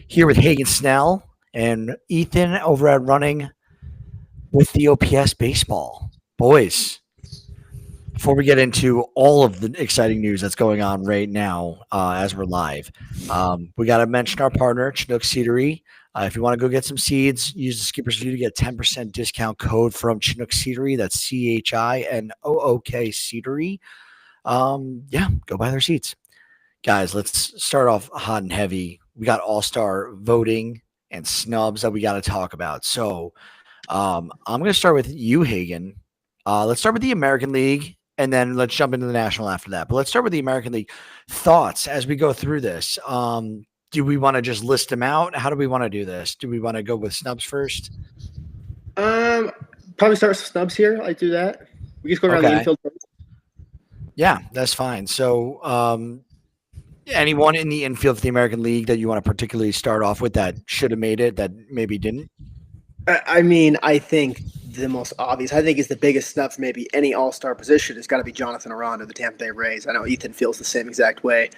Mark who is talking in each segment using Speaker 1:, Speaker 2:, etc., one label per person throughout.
Speaker 1: here with Hagen Snell and Ethan over at Running with the OPS Baseball. Boys, before we get into all of the exciting news that's going on right now as we're live, we got to mention our partner, Chinook Seedery. If you want to go get some seeds, use the Skipper's View to get a 10% discount code from Chinook Seedery. That's CHINOOK Seedery. Go buy their seeds. Guys, let's start off hot and heavy. We got all-star voting and snubs that we got to talk about. So I'm going to start with you, Hagen. Let's start with the American League, and then let's jump into the National after that. But let's start with the American League. Thoughts as we go through this. Do we want to just list them out? How do we want to do this? Do we want to go with snubs first?
Speaker 2: Probably start with snubs here. I do that. We just go around the infield first.
Speaker 1: Yeah, that's fine. So anyone in the infield for the American League that you want to particularly start off with that should have made it that maybe didn't?
Speaker 2: I mean, I think the most obvious, I think is the biggest snub for maybe any all-star position has got to be Jonathan Aranda of the Tampa Bay Rays. I know Ethan feels the same exact way.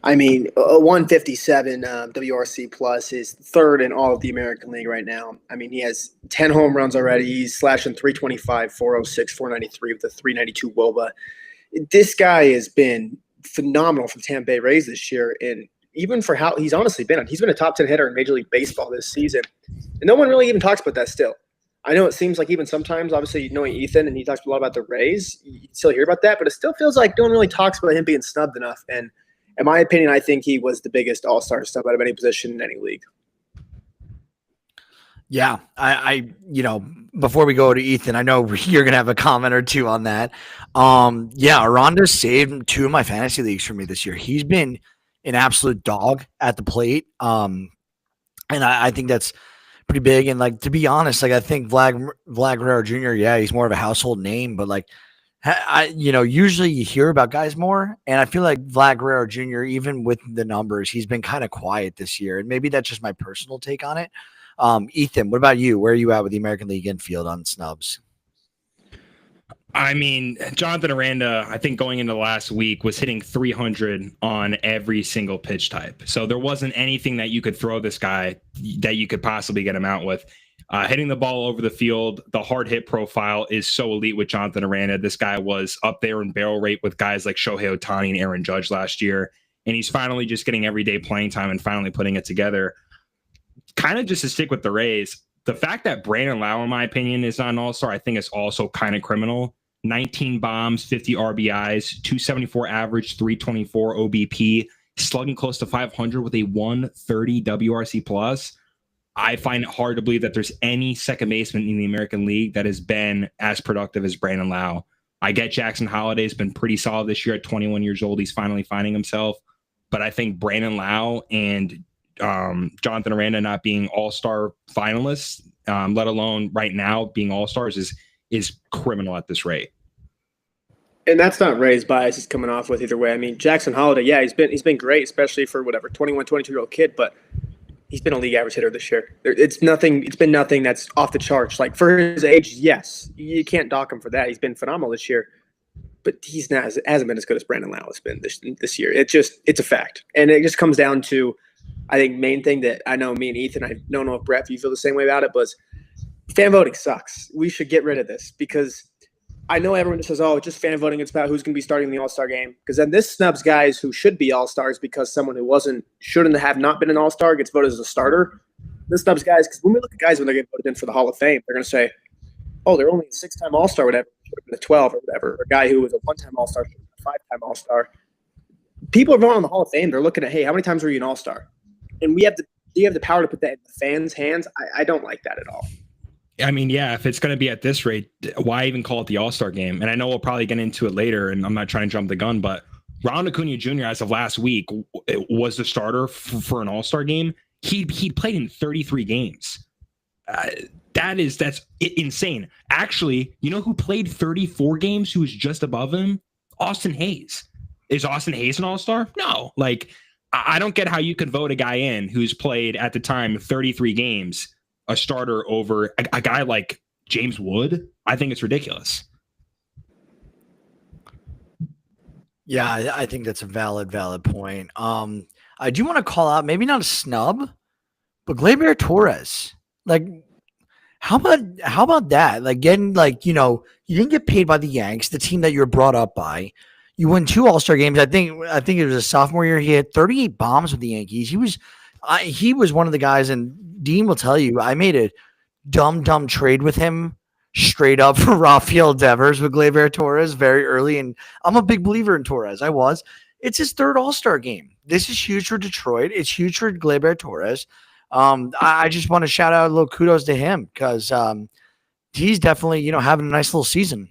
Speaker 2: I mean, a 157 WRC plus is third in all of the American League right now. I mean, he has 10 home runs already. He's slashing 325, 406, 493 with a 392 WOBA. This guy has been phenomenal for the Tampa Bay Rays this year, and even for how he's honestly been, he's been a top 10 hitter in Major League Baseball this season, and no one really even talks about that still. I know it seems like even sometimes, obviously, knowing Ethan, and he talks a lot about the Rays, you still hear about that, but it still feels like no one really talks about him being snubbed enough, and in my opinion, I think he was the biggest all-star snub out of any position in any league.
Speaker 1: Yeah, I before we go to Ethan, I know you're going to have a comment or two on that. Aranda saved two of my fantasy leagues for me this year. He's been an absolute dog at the plate. And I think that's pretty big. And to be honest, I think Vlad Guerrero Jr., he's more of a household name, but usually you hear about guys more. And I feel like Vlad Guerrero Jr., even with the numbers, he's been kind of quiet this year. And maybe that's just my personal take on it. Ethan, what about you? Where are you at with the American League infield on snubs?
Speaker 3: I mean, Jonathan Aranda, I think going into last week was hitting 300 on every single pitch type. So there wasn't anything that you could throw this guy that you could possibly get him out with. Hitting the ball over the field, the hard hit profile is so elite with Jonathan Aranda. This guy was up there in barrel rate with guys like Shohei Ohtani and Aaron Judge last year. And he's finally just getting everyday playing time and finally putting it together. Kind of just to stick with the Rays, the fact that Brandon Lowe, in my opinion, is not an all-star, I think is also kind of criminal. 19 bombs, 50 RBIs, 274 average, 324 OBP, slugging close to 500 with a 130 WRC plus. I find it hard to believe that there's any second baseman in the American League that has been as productive as Brandon Lowe. I get Jackson Holliday's been pretty solid this year at 21 years old. He's finally finding himself. But I think Brandon Lowe and Jonathan Aranda not being all-star finalists, let alone right now being all-stars, is criminal at this rate.
Speaker 2: And that's not Ray's bias he's coming off with either way. I mean, Jackson Holliday, he's been great, especially for 21, 22-year-old kid, but he's been a league average hitter this year. It's been nothing that's off the charts. Like for his age, yes, you can't dock him for that. He's been phenomenal this year, but he's not hasn't been as good as Brandon Lowe has been this year. It's a fact, and it just comes down to, I think, main thing that I know me and Ethan, I don't know if Brett, if you feel the same way about it, but fan voting sucks. We should get rid of this because I know everyone just says, oh, it's just fan voting. It's about who's going to be starting the All-Star game. Because then this snubs guys who should be All-Stars because someone who shouldn't have not been an All-Star gets voted as a starter. This snubs guys, because when we look at guys when they get voted in for the Hall of Fame, they're going to say, oh, they're only a 6-time All-Star, whatever, should have been a 12 or whatever. Or a guy who was a 1-time All-Star, should have been a 5-time All-Star. People are voting on the Hall of Fame. They're looking at, hey, how many times were you an All-Star? And you have the power to put that in the fans' hands. I don't like that at all.
Speaker 3: I mean, yeah, if it's going to be at this rate, why even call it the All-Star game? And I know we'll probably get into it later, and I'm not trying to jump the gun, but Ronald Acuna Jr., as of last week, was the starter for an All-Star game. He played in 33 games. That's insane. Actually, you know who played 34 games, who was just above him? Austin Hayes. Is Austin Hayes an All-Star? No. I don't get how you could vote a guy in who's played at the time 33 games, a starter, over a guy like James Wood. I think it's ridiculous.
Speaker 1: Yeah, I think that's a valid point. I do want to call out, maybe not a snub, But Gleyber Torres, like, how about that? Like getting you didn't get paid by the Yanks, the team that you were brought up by. You won 2 All-Star games. I think it was a sophomore year. He had 38 bombs with the Yankees. He was one of the guys, and Dean will tell you, I made a dumb trade with him straight up for Rafael Devers with Gleyber Torres very early. And I'm a big believer in Torres. It's his 3rd All-Star game. This is huge for Detroit. It's huge for Gleyber Torres. I just want to shout out a little kudos to him because he's definitely, having a nice little season.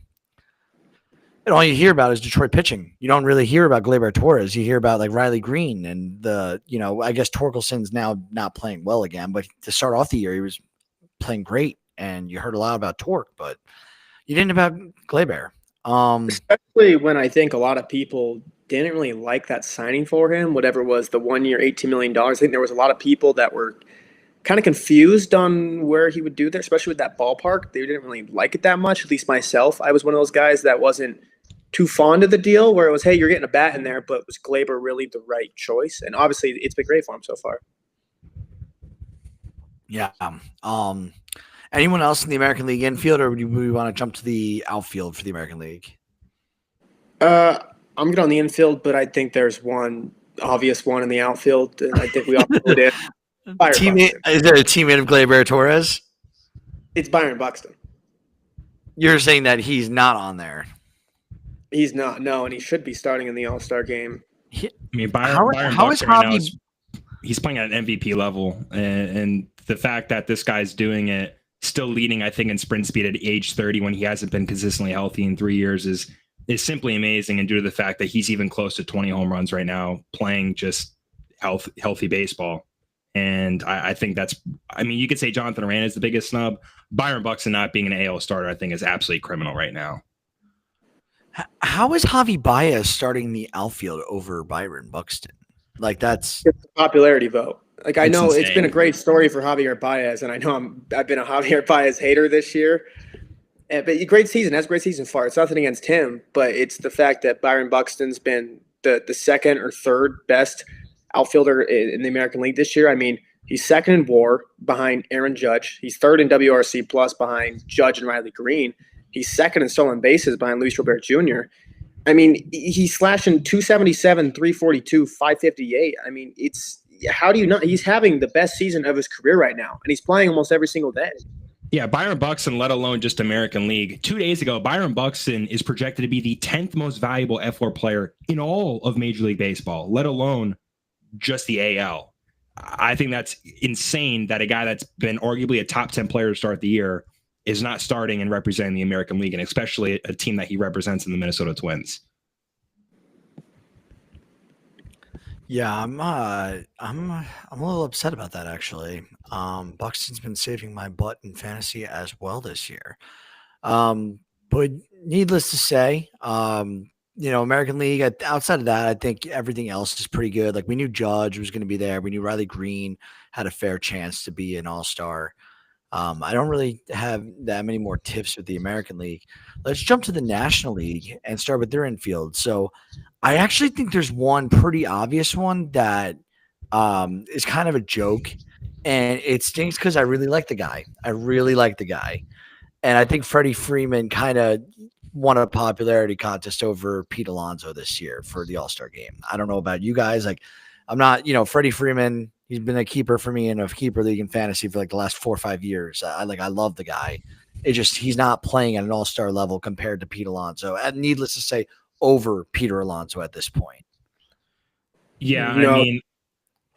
Speaker 1: And all you hear about is Detroit pitching. You don't really hear about Gleyber Torres. You hear about like Riley Green and I guess Torkelson's now not playing well again, but to start off the year, he was playing great. And you heard a lot about Torque, but you didn't about Gleyber.
Speaker 2: Especially when I think a lot of people didn't really like that signing for him, whatever it was, the 1 year, $18 million. I think there was a lot of people that were kind of confused on where he would do there, especially with that ballpark. They didn't really like it that much, at least myself. I was one of those guys that wasn't too fond of the deal where it was, hey, you're getting a bat in there, but was Gleyber really the right choice? And obviously it's been great for him so far.
Speaker 1: Yeah. Anyone else in the American League infield, or do we want to jump to the outfield for the American League?
Speaker 2: I'm good on the infield, but I think there's one obvious one in the outfield, and I think we all put it.
Speaker 1: Is there a teammate of Gleyber Torres?
Speaker 2: It's Byron Buxton.
Speaker 1: You're saying that he's not on there.
Speaker 2: He's not, no, and he should be starting in the All-Star game.
Speaker 3: Byron
Speaker 1: how is Javi?
Speaker 3: He's playing at an MVP level, and the fact that this guy's doing it, still leading, I think, in sprint speed at age 30 when he hasn't been consistently healthy in 3 years is simply amazing. And due to the fact that he's even close to 20 home runs right now, playing just healthy baseball. And I think you could say Jonathan Aranda is the biggest snub. Byron Buxton not being an AL starter, I think, is absolutely criminal right now.
Speaker 1: How is Javi Baez starting the outfield over Byron Buxton? Like it's
Speaker 2: a popularity vote. Like I know it's been a great story for Javier Baez, and I know I've been a Javier Baez hater this year. But great season. That's a great season far. It's nothing against him, but it's the fact that Byron Buxton's been the second or third best outfielder in the American League this year. I mean, he's second in WAR behind Aaron Judge. He's third in WRC plus behind Judge and Riley Green. He's second in stolen bases behind Luis Robert Jr. I mean, he's slashing 277, 342, 558. I mean, how do you not? He's having the best season of his career right now, and he's playing almost every single day.
Speaker 3: Yeah, Byron Buxton, let alone just American League. 2 days ago, Byron Buxton is projected to be the 10th most valuable F4 player in all of Major League Baseball, let alone just the AL. I think that's insane that a guy that's been arguably a top 10 player to start the year is not starting and representing the American League, and especially a team that he represents in the Minnesota Twins.
Speaker 1: Yeah, I'm a little upset about that actually. Buxton's been saving my butt in fantasy as well this year. But needless to say, American League, outside of that, I think everything else is pretty good. Like we knew Judge was going to be there. We knew Riley Green had a fair chance to be an all-star. I don't really have that many more tips with the American League. Let's jump to the National League and start with their infield. So I actually think there's one pretty obvious one that is kind of a joke, and it stinks because I really like the guy. And I think Freddie Freeman kind of won a popularity contest over Pete Alonso this year for the All-Star game. I don't know about you guys. Like, I'm not, Freddie Freeman, he's been a keeper for me in a keeper league in fantasy for like the last 4 or 5 years. I love the guy. He's not playing at an all-star level compared to Pete Alonso. And needless to say, over Peter Alonso at this point.
Speaker 3: Yeah, I mean,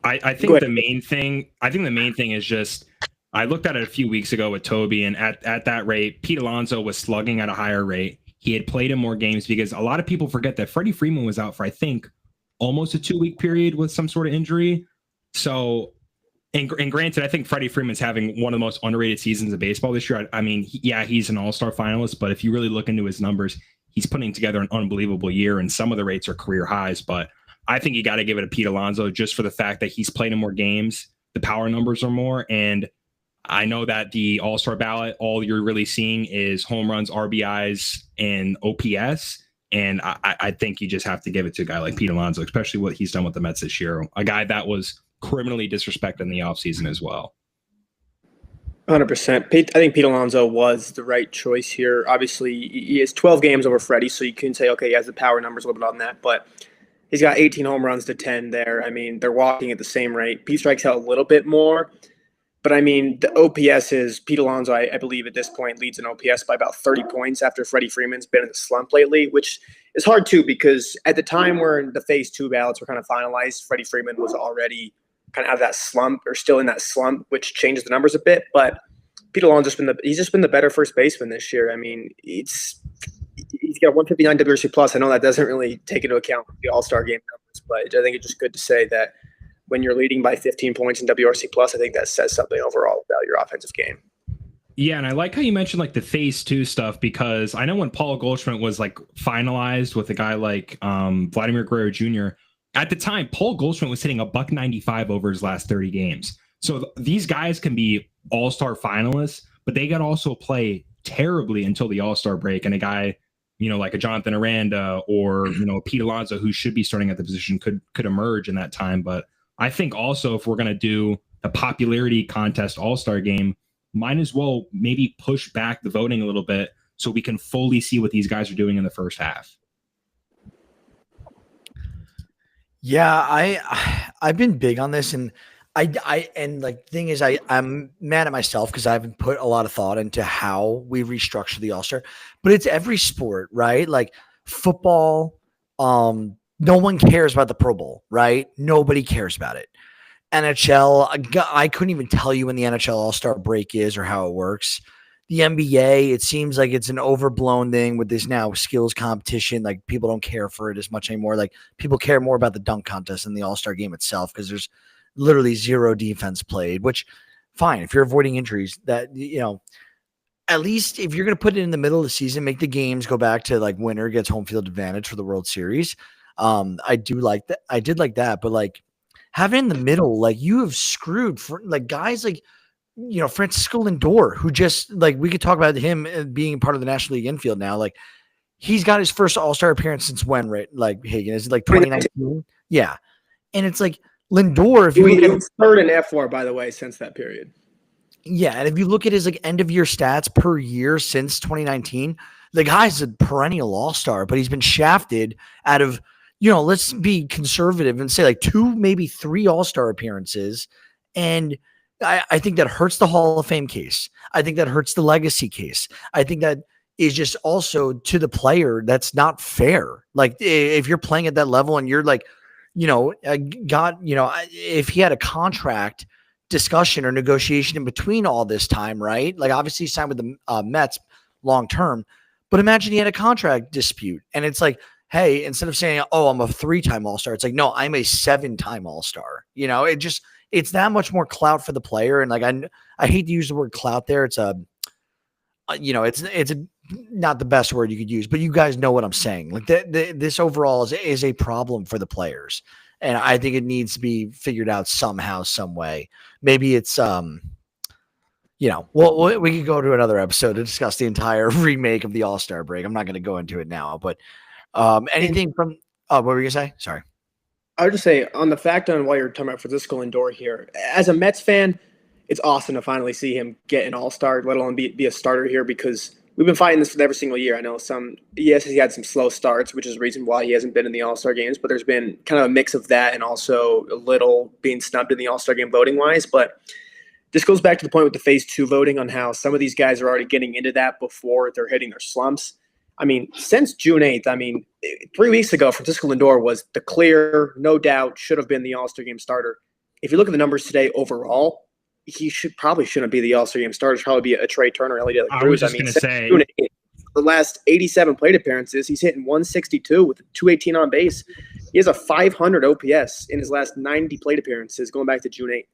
Speaker 3: I think the main thing is just, I looked at it a few weeks ago with Toby, and at that rate, Pete Alonso was slugging at a higher rate. He had played in more games because a lot of people forget that Freddie Freeman was out for, I think, almost a 2-week period with some sort of injury. So, and granted, I think Freddie Freeman's having one of the most underrated seasons of baseball this year. I mean, he's an all-star finalist, but if you really look into his numbers, he's putting together an unbelievable year, and some of the rates are career highs. But I think you got to give it to Pete Alonso just for the fact that he's played in more games. The power numbers are more, and I know that the all-star ballot, all you're really seeing is home runs, RBIs, and OPS. And I think you just have to give it to a guy like Pete Alonso, especially what he's done with the Mets this year. A guy that was criminally disrespected in the offseason as well.
Speaker 2: 100%. I think Pete Alonso was the right choice here. Obviously, he has 12 games over Freddie, so you can say, okay, he has the power numbers a little bit on that, but he's got 18 home runs to 10 there. I mean, they're walking at the same rate. Pete strikes out a little bit more, but I mean, the OPS is Pete Alonso, I believe at this point, leads in OPS by about 30 points after Freddie Freeman's been in the slump lately, which is hard too, because at the time where the phase 2 ballots were kind of finalized, Freddie Freeman was already kind of out of that slump or still in that slump, which changes the numbers a bit. But Pete Alonso's he's just been the better first baseman this year. I mean, he's got 159 WRC plus. I know that doesn't really take into account the All-Star game numbers, but I think it's just good to say that when you're leading by 15 points in WRC plus, I think that says something overall about your offensive game.
Speaker 3: Yeah, and I like how you mentioned like the phase 2 stuff, because I know when Paul Goldschmidt was like finalized with a guy like Vladimir Guerrero Jr., at the time, Paul Goldschmidt was hitting a $195 over his last 30 games. So these guys can be all-star finalists, but they got also play terribly until the all-star break. And a guy, like a Jonathan Aranda or, Pete Alonso, who should be starting at the position, could emerge in that time. But I think also if we're going to do a popularity contest all-star game, might as well maybe push back the voting a little bit so we can fully see what these guys are doing in the first half.
Speaker 1: Yeah, I've been big on this, and and like the thing is, I'm mad at myself because I haven't put a lot of thought into how we restructure the All-Star. But it's every sport, right? Like football, no one cares about the Pro Bowl, right? Nobody cares about it. NHL, I couldn't even tell you when the NHL All-Star break is or how it works. The NBA, it seems like it's an overblown thing with this now skills competition. Like people don't care for it as much anymore. Like people care more about the dunk contest than the All-Star game itself because there's literally zero defense played, which fine. If you're avoiding injuries, that, at least if you're going to put it in the middle of the season, make the games go back to like winner gets home field advantage for the World Series. I do like that. I did like that, but like having it in the middle, like you have screwed for like guys like, Francisco Lindor, who just like we could talk about him being part of the National League infield now. Like he's got his first All-Star appearance since when, right? Like Hagen, is it like 2019? Yeah. And it's like Lindor, if you look at
Speaker 2: third in F4, by the way, since that period.
Speaker 1: Yeah. And if you look at his like end of year stats per year since 2019, the guy's a perennial All-Star, but he's been shafted out of, let's be conservative and say like 2, maybe 3 All-Star appearances. And I think that hurts the Hall of Fame case. I think that hurts the legacy case. I think that is just also to the player, that's not fair. Like if you're playing at that level and you're like, if he had a contract discussion or negotiation in between all this time, right? Like obviously he signed with the Mets long-term, but imagine he had a contract dispute and it's like, hey, instead of saying, oh, I'm a 3-time All-Star, it's like, no, I'm a 7-time All-Star. It's that much more clout for the player. And like, I hate to use the word clout there. It's it's not the best word you could use, but you guys know what I'm saying. Like this overall is a problem for the players. And I think it needs to be figured out somehow, some way. Maybe it's, we could go to another episode to discuss the entire remake of the All-Star break. I'm not going to go into it now, but anything from, what were you going to say? Sorry.
Speaker 2: I would just say on the fact on why you're talking about Francisco Lindor here, as a Mets fan, it's awesome to finally see him get an All-Star, let alone be a starter here, because we've been fighting this every single year. I know he had some slow starts, which is the reason why he hasn't been in the All-Star games, but there's been kind of a mix of that and also a little being snubbed in the All-Star game voting-wise. But this goes back to the point with the phase 2 voting on how some of these guys are already getting into that before they're hitting their slumps. I mean, since June 8th, 3 weeks ago, Francisco Lindor was the clear, no doubt, should have been the All-Star game starter. If you look at the numbers today overall, he shouldn't be the All-Star game starter. Should probably be a Trey Turner, Ellie De La Cruz.
Speaker 3: I was just going to say,
Speaker 2: June 8th, the last 87 plate appearances, he's hitting 162 with 218 on base. He has a 500 OPS in his last 90 plate appearances going back to June 8th.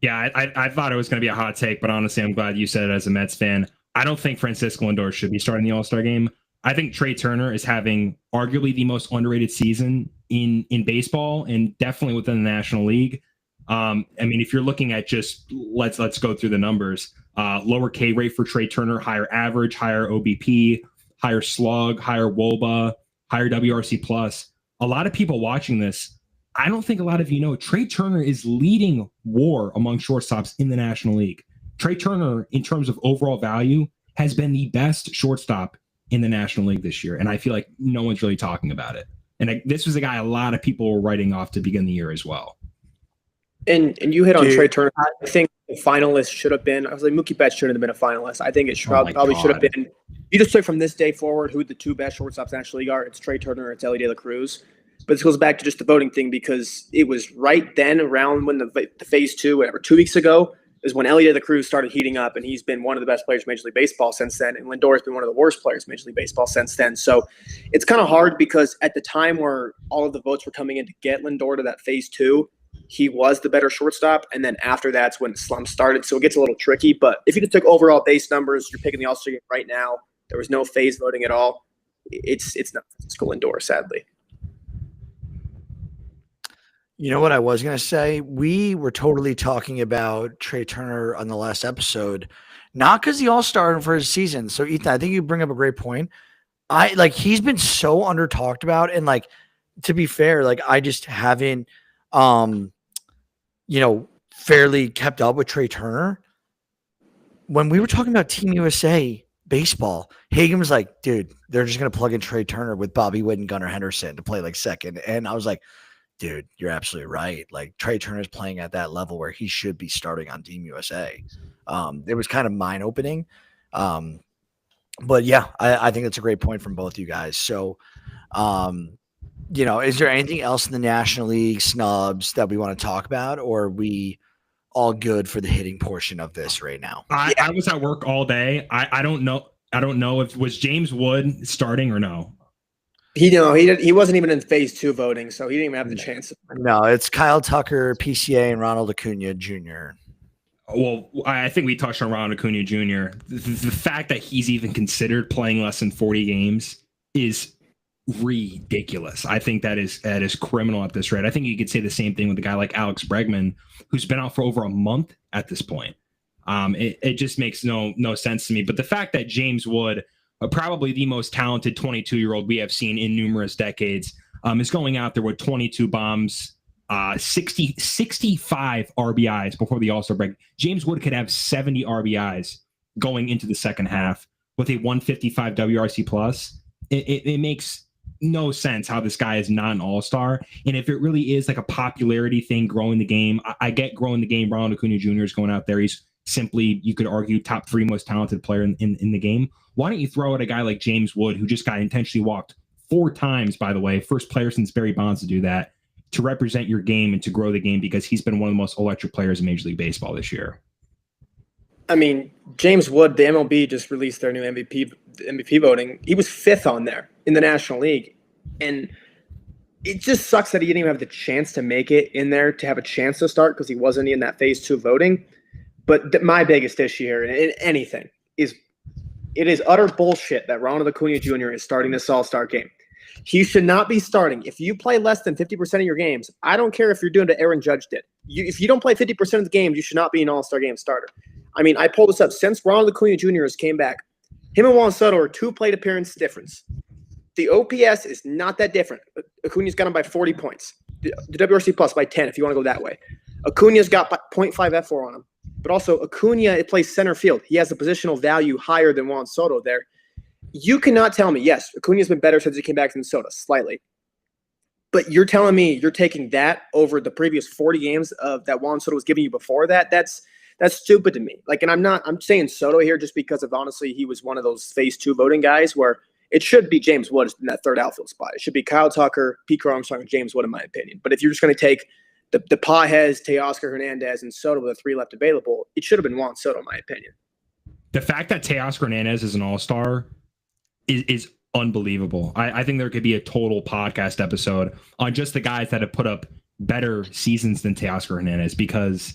Speaker 3: Yeah, I thought it was going to be a hot take, but honestly, I'm glad you said it as a Mets fan. I don't think Francisco Lindor should be starting the All-Star game. I think Trey Turner is having arguably the most underrated season in baseball and definitely within the National League. If you're looking at just let's go through the numbers. Lower K rate for Trey Turner, higher average, higher OBP, higher slug, higher WOBA, higher WRC plus. A lot of people watching this, I don't think a lot of you know, Trey Turner is leading WAR among shortstops in the National League. Trey Turner, in terms of overall value, has been the best shortstop in the National League this year. And I feel like no one's really talking about it. And this was a guy a lot of people were writing off to begin the year as well.
Speaker 2: And you hit on Trey Turner. I think the finalist should have been. I was like, Mookie Betts shouldn't have been a finalist. I think it probably should have been. You just took from this day forward who the two best shortstops in the National League are. It's Trey Turner. It's Elly De La Cruz. But this goes back to just the voting thing because it was right then around when the phase 2, whatever, 2 weeks ago, is when Elly De La Cruz started heating up, and he's been one of the best players in Major League Baseball since then. And Lindor has been one of the worst players in Major League Baseball since then. So it's kind of hard because at the time where all of the votes were coming in to get Lindor to that phase 2, he was the better shortstop. And then after that's when the slump started. So it gets a little tricky. But if you just took overall base numbers, you're picking the All-Star game right now. There was no phase voting at all. It's not Francisco Lindor, sadly.
Speaker 1: You know what I was going to say? We were totally talking about Trey Turner on the last episode, not because he all-starred for his season. So, Ethan, I think you bring up a great point. He's been so under-talked about. And, to be fair, I just haven't, fairly kept up with Trey Turner. When we were talking about Team USA baseball, Hagan was like, dude, they're just going to plug in Trey Turner with Bobby Witt and Gunnar Henderson to play second. And I was like, dude, you're absolutely right. Trey Turner's playing at that level where he should be starting on Team USA. It was kind of mind opening. But yeah, I think that's a great point from both you guys. So, is there anything else in the National League snubs that we want to talk about, or are we all good for the hitting portion of this right now?
Speaker 3: I was at work all day. I don't know. I don't know if was James Wood starting or no.
Speaker 2: He wasn't even in phase 2 voting, so he didn't even have the chance.
Speaker 1: No, it's Kyle Tucker, PCA, and Ronald Acuna Jr.
Speaker 3: Well, I think we touched on Ronald Acuna Jr. The fact that he's even considered playing less than 40 games is ridiculous. I think that is criminal at this rate. I think you could say the same thing with a guy like Alex Bregman, who's been out for over a month at this point. It just makes no sense to me. But the fact that James Wood, probably the most talented 22-year-old we have seen in numerous decades, is going out there with 22 bombs, 65 RBIs before the All-Star break. James Wood could have 70 RBIs going into the second half with a 155 WRC plus. It makes no sense how this guy is not an All-Star. And if it really is a popularity thing, growing the game, I get growing the game. Ronald Acuna Jr. is going out there. He's simply, you could argue, top 3 most talented player in the game. Why don't you throw at a guy like James Wood, who just got intentionally walked 4 times, by the way, first player since Barry Bonds to do that, to represent your game and to grow the game, because he's been one of the most electric players in Major League Baseball this year.
Speaker 2: I mean, James Wood, the MLB just released their new MVP voting. He was 5th on there in the National League. And it just sucks that he didn't even have the chance to make it in there to have a chance to start because he wasn't in that phase 2 voting. But my biggest issue here in anything is it is utter bullshit that Ronald Acuna Jr. is starting this All-Star game. He should not be starting. If you play less than 50% of your games, I don't care if you're doing what Aaron Judge did. If you don't play 50% of the games, you should not be an All-Star game starter. I mean, I pulled this up. Since Ronald Acuna Jr. has came back, him and Juan Soto are 2 plate appearance difference. The OPS is not that different. Acuna's got him by 40 points. The WRC plus by 10 if you want to go that way. Acuna's got 0.5 F4 on him. But also, Acuna, it plays center field. He has a positional value higher than Juan Soto there. You cannot tell me, yes, Acuna's been better since he came back from Soto, slightly. But you're telling me you're taking that over the previous 40 games of that Juan Soto was giving you before that? That's stupid to me. And I'm saying Soto here just because of, honestly, he was one of those phase 2 voting guys where it should be James Wood in that 3rd outfield spot. It should be Kyle Tucker, Pete Armstrong, and James Wood, in my opinion. But if you're just going to take the Pajes, Teoscar Hernandez, and Soto with the 3 left available, it should have been Juan Soto, in my opinion.
Speaker 3: The fact that Teoscar Hernandez is an All-Star is unbelievable. I think there could be a total podcast episode on just the guys that have put up better seasons than Teoscar Hernandez, because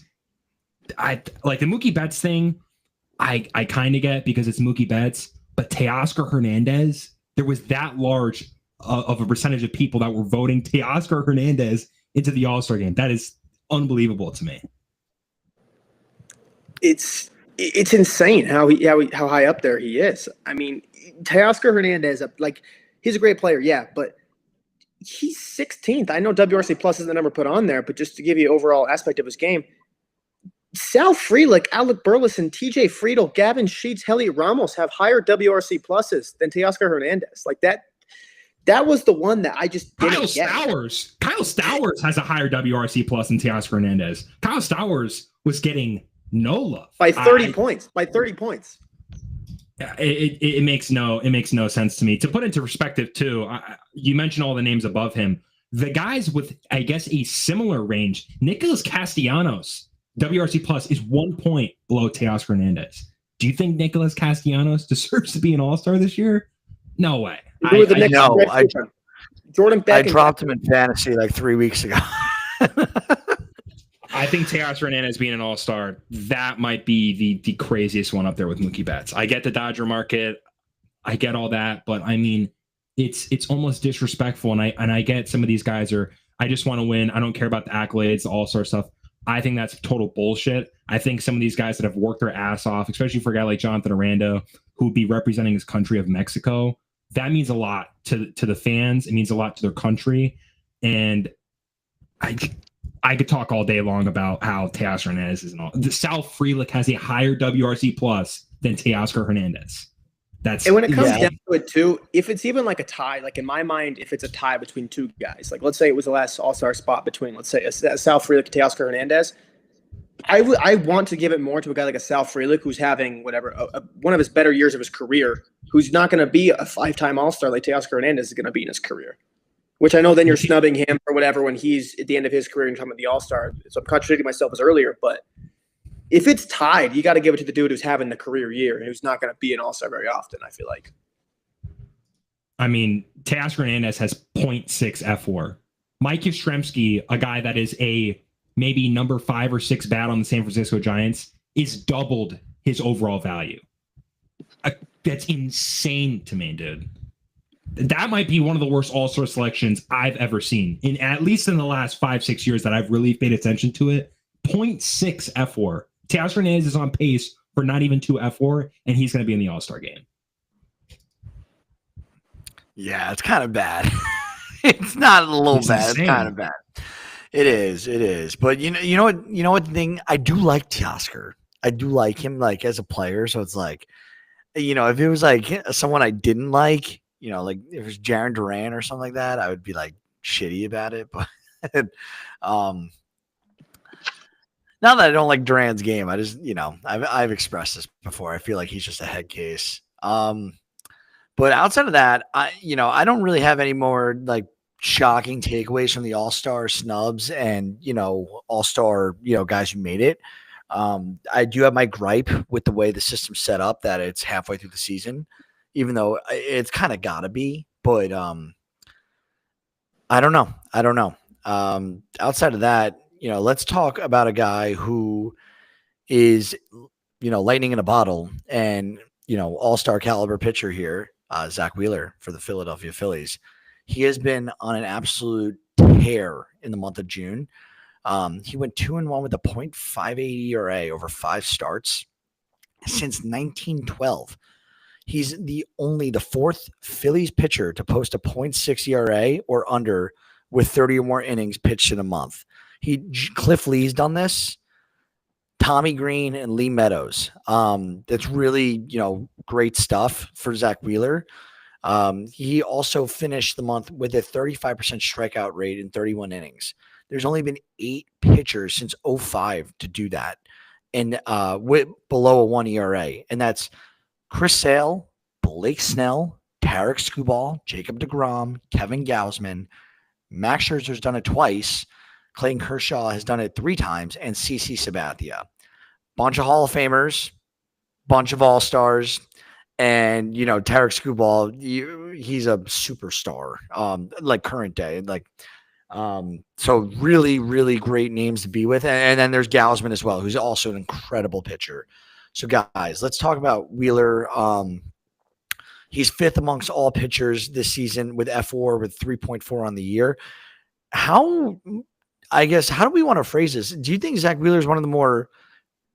Speaker 3: I like the Mookie Betts thing. I kind of get because it's Mookie Betts, but Teoscar Hernandez, there was that large of a percentage of people that were voting Teoscar Hernandez into the All-Star game. That is unbelievable to me.
Speaker 2: It's insane how high up there he is. I mean, Teoscar Hernandez, he's a great player, yeah, but he's 16th. I know WRC plus isn't the number put on there, but just to give you overall aspect of his game, Sal Frelick, Alec Burleson, TJ Friedel, Gavin Sheets, Heliot Ramos have higher WRC pluses than Teoscar Hernandez. Like that was the one that I just didn't get.
Speaker 3: Kyle Stowers has a higher WRC plus than Teoscar Hernandez. Kyle Stowers was getting no love
Speaker 2: by 30 points. By 30 points.
Speaker 3: It makes no sense to me. To put into perspective too, you mentioned all the names above him. The guys with, I guess, a similar range, Nicholas Castellanos, WRC plus is 1 point below Teoscar Hernandez. Do you think Nicholas Castellanos deserves to be an All-Star this year? No way.
Speaker 2: Jordan Beck.
Speaker 1: I dropped him in fantasy like 3 weeks ago.
Speaker 3: I think Teoscar Hernandez being an All-Star, that might be the craziest one up there with Mookie Betts. I get the Dodger market, I get all that, but I mean, it's almost disrespectful. And I get some of these guys are, I just want to win. I don't care about the accolades, the All-Star stuff. I think that's total bullshit. I think some of these guys that have worked their ass off, especially for a guy like Jonathan Aranda, who would be representing his country of Mexico, that means a lot to the fans. It means a lot to their country. And I could talk all day long about how Teoscar Hernandez is Sal Frelick has a higher WRC plus than Teoscar Hernandez.
Speaker 2: And when it comes down to it too, if it's even like a tie, like in my mind, if it's a tie between two guys, like let's say it was the last All-Star spot between, let's say, a Sal Frelick and Teoscar Hernandez, I want to give it more to a guy like a Sal Frelick who's having one of his better years of his career, who's not going to be a 5-time All-Star like Teoscar Hernandez is going to be in his career. Which I know then you're snubbing him or whatever when he's at the end of his career and talking about the All-Star. So I'm contradicting myself as earlier, but if it's tied, you got to give it to the dude who's having the career year and who's not going to be an All-Star very often, I feel like.
Speaker 3: I mean, Teoscar Hernandez has 0.6 F4. Mike Yastrzemski, a guy that is a maybe number 5 or 6 bat on the San Francisco Giants, is doubled his overall value. That's insane to me, dude. That might be one of the worst All-Star selections I've ever seen, at least in the last 5-6 years that I've really paid attention to it. 0.6 F4. Teoscar Hernandez is on pace for not even 2 F4, and he's going to be in the All-Star game.
Speaker 1: Yeah, it's kind of bad. It's not a little bad. Insane. It's kind of bad. It is. But you know what the thing, I do like Teoscar. I do like him like as a player. So it's like, if it was like someone I didn't like, like if it was Jarren Duran or something like that, I would be like shitty about it. But not that I don't like Duran's game. I just, I've expressed this before. I feel like he's just a head case. But outside of that, I don't really have any more like shocking takeaways from the All-Star snubs and, All-Star, guys who made it. I do have my gripe with the way the system's set up that it's halfway through the season, even though it's kind of gotta be, but I don't know. Outside of that, let's talk about a guy who is, lightning in a bottle and, all-star caliber pitcher here, Zach Wheeler for the Philadelphia Phillies. He has been on an absolute tear in the month of June. He went 2-1 with a .58 ERA over 5 starts since 1912. He's the fourth Phillies pitcher to post a .6 ERA or under with 30 or more innings pitched in a month. Cliff Lee's done this, Tommy Green and Lee Meadows. That's really, great stuff for Zach Wheeler. He also finished the month with a 35% strikeout rate in 31 innings. There's only been 8 pitchers since 2005 to do that, and with below a 1 ERA, and that's Chris Sale, Blake Snell, Tarek Skubal, Jacob deGrom, Kevin Gausman. Max Scherzer's done it twice. Clayton Kershaw has done it 3 times, and CC Sabathia. Bunch of Hall of Famers, bunch of All-Stars, and Tarek Skubal, he's a superstar, like current day, so really, really great names to be with, and then there's Gausman as well, who's also an incredible pitcher. So guys, let's talk about Wheeler. He's 5th amongst all pitchers this season with F4 with 3.4 on the year. How do we want to phrase this? Do you think Zach Wheeler is one of the more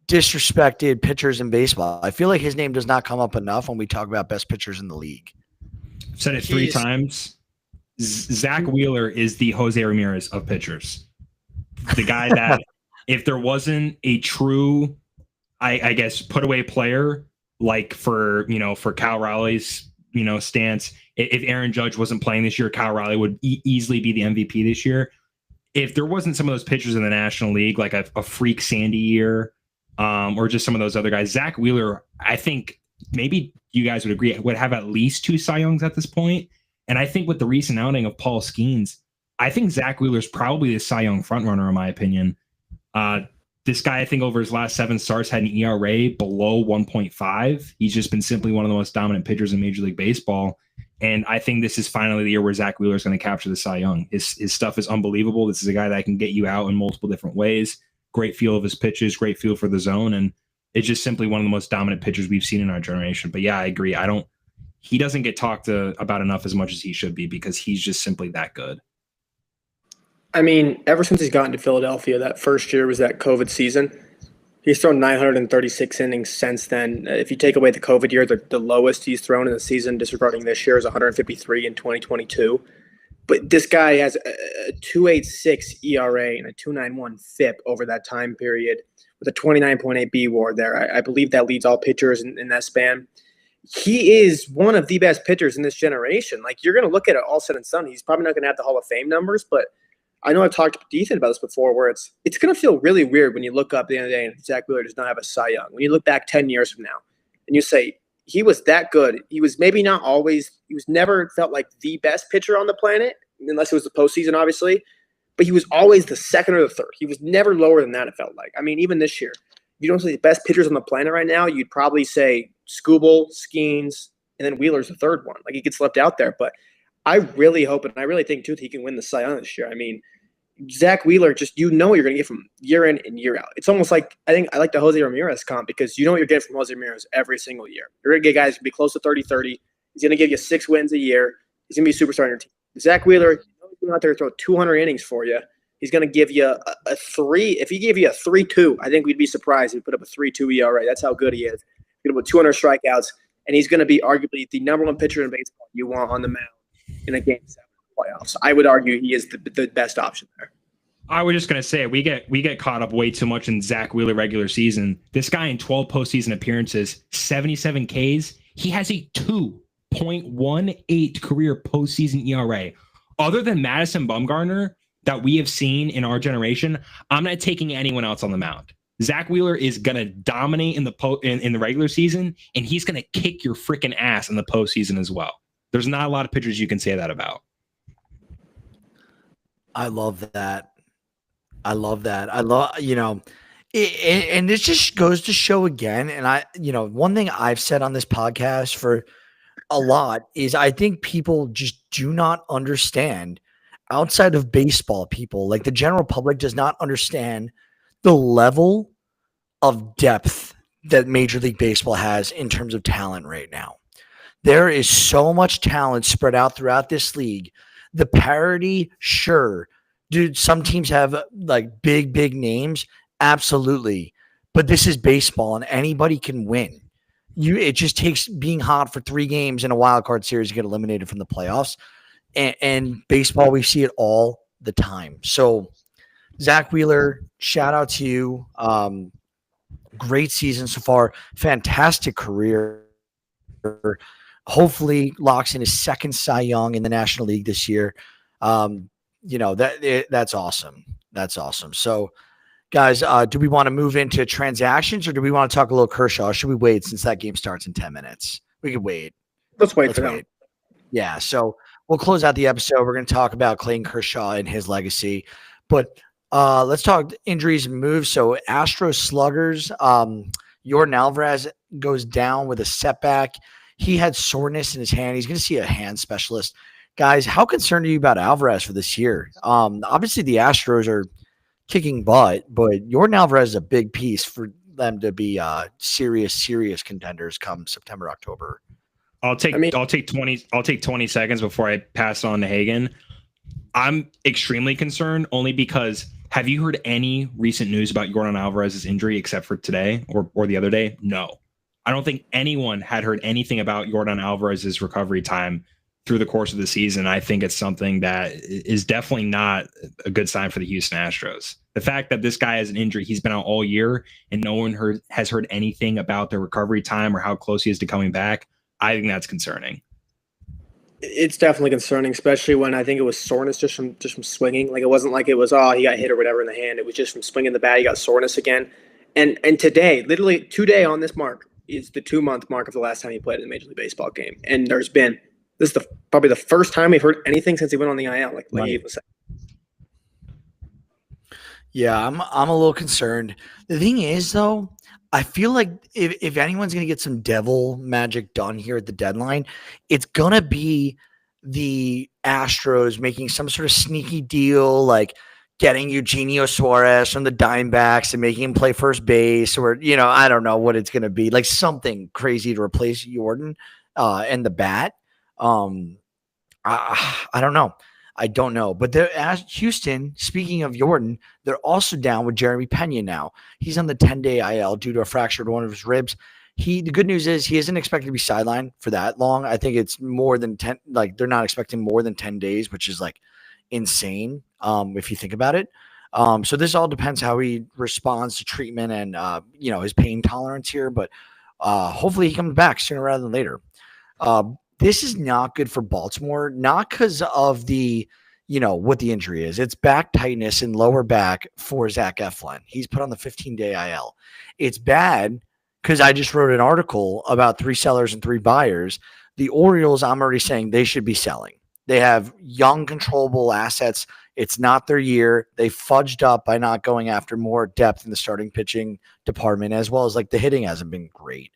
Speaker 1: disrespected pitchers in baseball? I feel like his name does not come up enough when we talk about best pitchers in the league.
Speaker 3: I've said it 3 times. Zach Wheeler is the Jose Ramirez of pitchers. The guy that if there wasn't a true, I guess, put away player like for Cal Raleigh's stance, if Aaron Judge wasn't playing this year, Cal Raleigh would easily be the MVP this year. If there wasn't some of those pitchers in the National League, like a freak Sandy year, or just some of those other guys, Zach Wheeler, I think maybe you guys would agree, would have at least 2 Cy Youngs at this point. And I think with the recent outing of Paul Skeens, I think Zach Wheeler's probably the Cy Young frontrunner, in my opinion. This guy, I think over his last 7 starts, had an ERA below 1.5. He's just been simply one of the most dominant pitchers in Major League Baseball. And I think this is finally the year where Zach Wheeler is going to capture the Cy Young. His stuff is unbelievable. This is a guy that can get you out in multiple different ways. Great feel of his pitches, great feel for the zone. And it's just simply one of the most dominant pitchers we've seen in our generation. But yeah, I agree. He doesn't get talked about enough as much as he should be because he's just simply that good.
Speaker 2: I mean, ever since he's gotten to Philadelphia, that first year was that COVID season. He's thrown 936 innings since then. If you take away the COVID year, the lowest he's thrown in the season, disregarding this year, is 153 in 2022. But this guy has a 2.86 ERA and a 2.91 FIP over that time period with a 29.8 B WAR there. I believe that leads all pitchers in that span. He is one of the best pitchers in this generation. Like, you're going to look at it all said and done. He's probably not going to have the Hall of Fame numbers, but I know I've talked to Ethan about this before, where it's going to feel really weird when you look up at the end of the day and Zach Wheeler does not have a Cy Young. When you look back 10 years from now and you say, he was that good. He was maybe not always – he was never felt like the best pitcher on the planet, unless it was the postseason, obviously. But he was always the second or the third. He was never lower than that, it felt like. I mean, even this year, if you don't say the best pitchers on the planet right now, you'd probably say Skubal, Skeens, and then Wheeler's the third one. Like, he gets left out there. But I really hope, and I really think, too, that he can win the Cy Young this year. I mean, Zach Wheeler, just you're going to get from year in and year out. It's almost like, I think I like the Jose Ramirez comp because you know what you're getting from Jose Ramirez every single year. You're going to get guys who be close to 30-30. He's going to give you 6 wins a year. He's going to be a superstar on your team. Zach Wheeler, he's going out there to throw 200 innings for you. He's going to give you a 3. If he gave you a 3.2, I think we'd be surprised if he put up a 3.2 ERA. That's how good he is. He's going to put 200 strikeouts, and he's going to be arguably the number 1 pitcher in baseball you want on the mound in a Game 7 playoffs. I would argue he is the best option there.
Speaker 3: I was just going to say, we get caught up way too much in Zach Wheeler regular season. This guy in 12 postseason appearances, 77 Ks, he has a 2.18 career postseason ERA. Other than Madison Bumgarner that we have seen in our generation, I'm not taking anyone else on the mound. Zach Wheeler is going to dominate in the regular season, and he's going to kick your freaking ass in the postseason as well. There's not a lot of pitchers you can say that about.
Speaker 1: I love that. And this just goes to show again. And one thing I've said on this podcast for a lot is I think people just do not understand outside of baseball. People, like the general public, does not understand the level of depth that Major League Baseball has in terms of talent right now. There is so much talent spread out throughout this league. The parity, sure. Dude, some teams have like big names. Absolutely. But this is baseball and anybody can win. It just takes being hot for 3 games in a wild card series to get eliminated from the playoffs. And baseball, we see it all the time. So Zach Wheeler, shout out to you. Great season so far. Fantastic career. Hopefully locks in his 2nd Cy Young in the National League this year. That's awesome. That's awesome. So, guys, do we want to move into transactions or do we want to talk a little Kershaw? Or should we wait since that game starts in 10 minutes? We could wait.
Speaker 2: Let's wait for that.
Speaker 1: Yeah. So we'll close out the episode. We're going to talk about Clayton Kershaw and his legacy, but let's talk injuries and moves. So Astros sluggers, Yordan Alvarez goes down with a setback. He had soreness in his hand. He's going to see a hand specialist. Guys, how concerned are you about Alvarez for this year? Obviously, the Astros are kicking butt, but Yordan Alvarez is a big piece for them to be serious contenders come September, October.
Speaker 3: I'll take 20 seconds before I pass on to Hagen. I'm extremely concerned only because have you heard any recent news about Yordan Alvarez's injury except for today or the other day? No. I don't think anyone had heard anything about Yordan Alvarez's recovery time through the course of the season, I think it's something that is definitely not a good sign for the Houston Astros. The fact that this guy has an injury, he's been out all year, and no one has heard anything about the recovery time or how close he is to coming back, I think that's concerning.
Speaker 2: It's definitely concerning, especially when I think it was soreness just from swinging. Like, it wasn't like it was, oh, he got hit or whatever in the hand. It was just from swinging the bat. He got soreness again. And today, literally today on this mark, is the 2-month mark of the last time he played in a Major League Baseball game. And this is probably the first time we've heard anything since he went on the IL. Like
Speaker 3: Right.
Speaker 2: he was saying.
Speaker 1: Yeah, I'm a little concerned. The thing is, though, I feel like if anyone's going to get some devil magic done here at the deadline, it's going to be the Astros making some sort of sneaky deal, like getting Eugenio Suarez from the Diamondbacks and making him play first base, or, I don't know what it's going to be, like something crazy to replace Jordan and the bat. I don't know. I don't know. But as Houston, speaking of Jordan, they're also down with Jeremy Pena now. He's on the 10-day IL due to a fractured one of his ribs. The good news is he isn't expected to be sidelined for that long. I think it's more than 10, like they're not expecting more than 10 days, which is like insane if you think about it. So this all depends how he responds to treatment and his pain tolerance here. But hopefully he comes back sooner rather than later. This is not good for Baltimore, not because of the, what the injury is. It's back tightness in lower back for Zach Eflin. He's put on the 15-day IL. It's bad because I just wrote an article about 3 sellers and 3 buyers. The Orioles, I'm already saying they should be selling. They have young, controllable assets. It's not their year. They fudged up by not going after more depth in the starting pitching department, as well as like the hitting hasn't been great.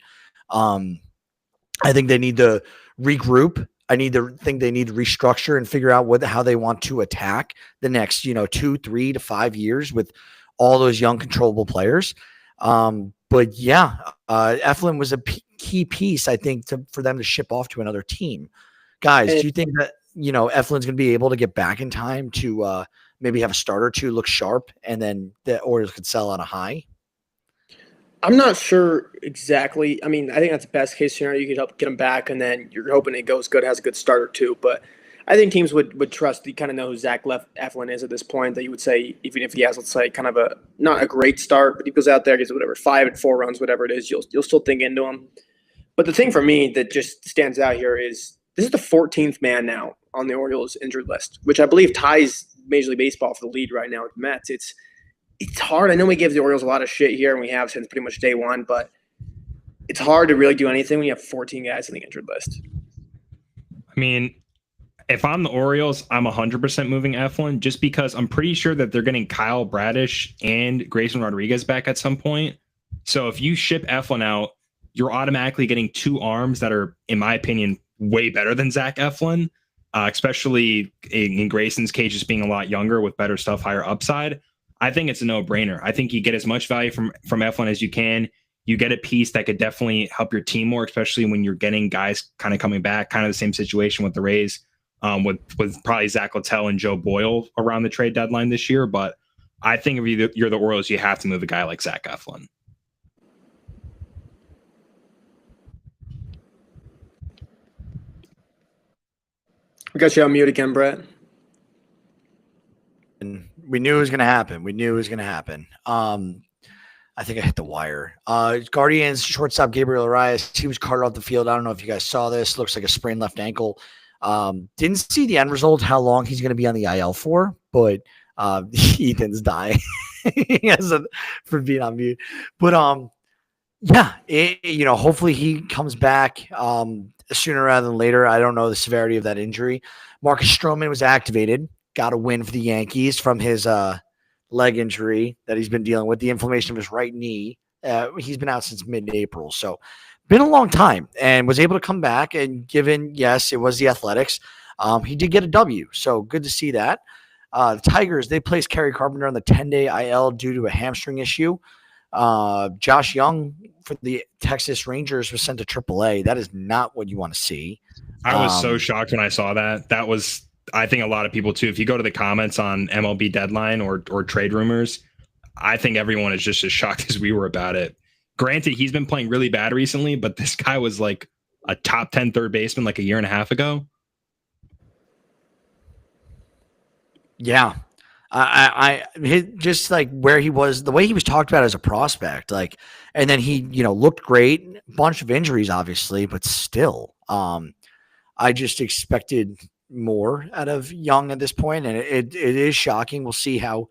Speaker 1: I think they need to regroup. I think they need to restructure and figure out how they want to attack the next, 2, 3 to 5 years with all those young, controllable players. But yeah, Eflin was a key piece, I think, for them to ship off to another team. Guys, do you think that, Eflin's going to be able to get back in time to maybe have a start or two look sharp, and then the Orioles could sell on a high?
Speaker 2: I'm not sure exactly. I mean, I think that's the best case scenario. You could help get him back, and then you're hoping it goes good, has a good start or two. But I think teams would trust. You kind of know who Zach Eflin is at this point. That you would say, even if he has, let's say, kind of not a great start, but he goes out there, gets whatever 5 and 4 runs, whatever it is, you'll still think into him. But the thing for me that just stands out here is this is the 14th man now on the Orioles injured list, which I believe ties Major League Baseball for the lead right now with the Mets. It's hard. I know we give the Orioles a lot of shit here, and we have since pretty much day one, but it's hard to really do anything when you have 14 guys on the injured list.
Speaker 3: I mean, if I'm the Orioles, I'm 100% moving Eflin, just because I'm pretty sure that they're getting Kyle Bradish and Grayson Rodriguez back at some point. So if you ship Eflin out, you're automatically getting 2 arms that are, in my opinion, way better than Zach Eflin, especially in Grayson's case, just being a lot younger with better stuff, higher upside. I think it's a no-brainer. I think you get as much value from Eflin as you can. You get a piece that could definitely help your team more, especially when you're getting guys kind of coming back, kind of the same situation with the Rays, with probably Zach Littell and Joe Boyle around the trade deadline this year. But I think if you're the Orioles, you have to move a guy like Zach Eflin.
Speaker 2: We got you on mute again, Brett.
Speaker 1: And we knew it was going to happen. I think I hit the wire. Guardians shortstop Gabriel Arias, he was carted off the field. I don't know if you guys saw this. Looks like a sprained left ankle. Didn't see the end result, how long he's going to be on the IL for, but Ethan's dying for being on mute. But hopefully he comes back sooner rather than later. I don't know the severity of that injury. Marcus Stroman was activated. Got a win for the Yankees from his leg injury that he's been dealing with, the inflammation of his right knee. He's been out since mid-April, so been a long time, and was able to come back. And given, yes, it was the Athletics, he did get a W, so good to see that. The Tigers, they placed Kerry Carpenter on the 10-day IL due to a hamstring issue. Josh Young for the Texas Rangers was sent to AAA. That is not what you want to see.
Speaker 3: I was so shocked when I saw that. That was, I think, a lot of people too. If you go to the comments on MLB Deadline or trade rumors, I think everyone is just as shocked as we were about it. Granted, he's been playing really bad recently, but this guy was like a top 10 third baseman like a year and a half ago.
Speaker 1: Yeah. Just like where he was, the way he was talked about as a prospect, like, and then he, looked great. Bunch of injuries, obviously, but still, I just expected more out of Young at this point, and it is shocking. We'll see how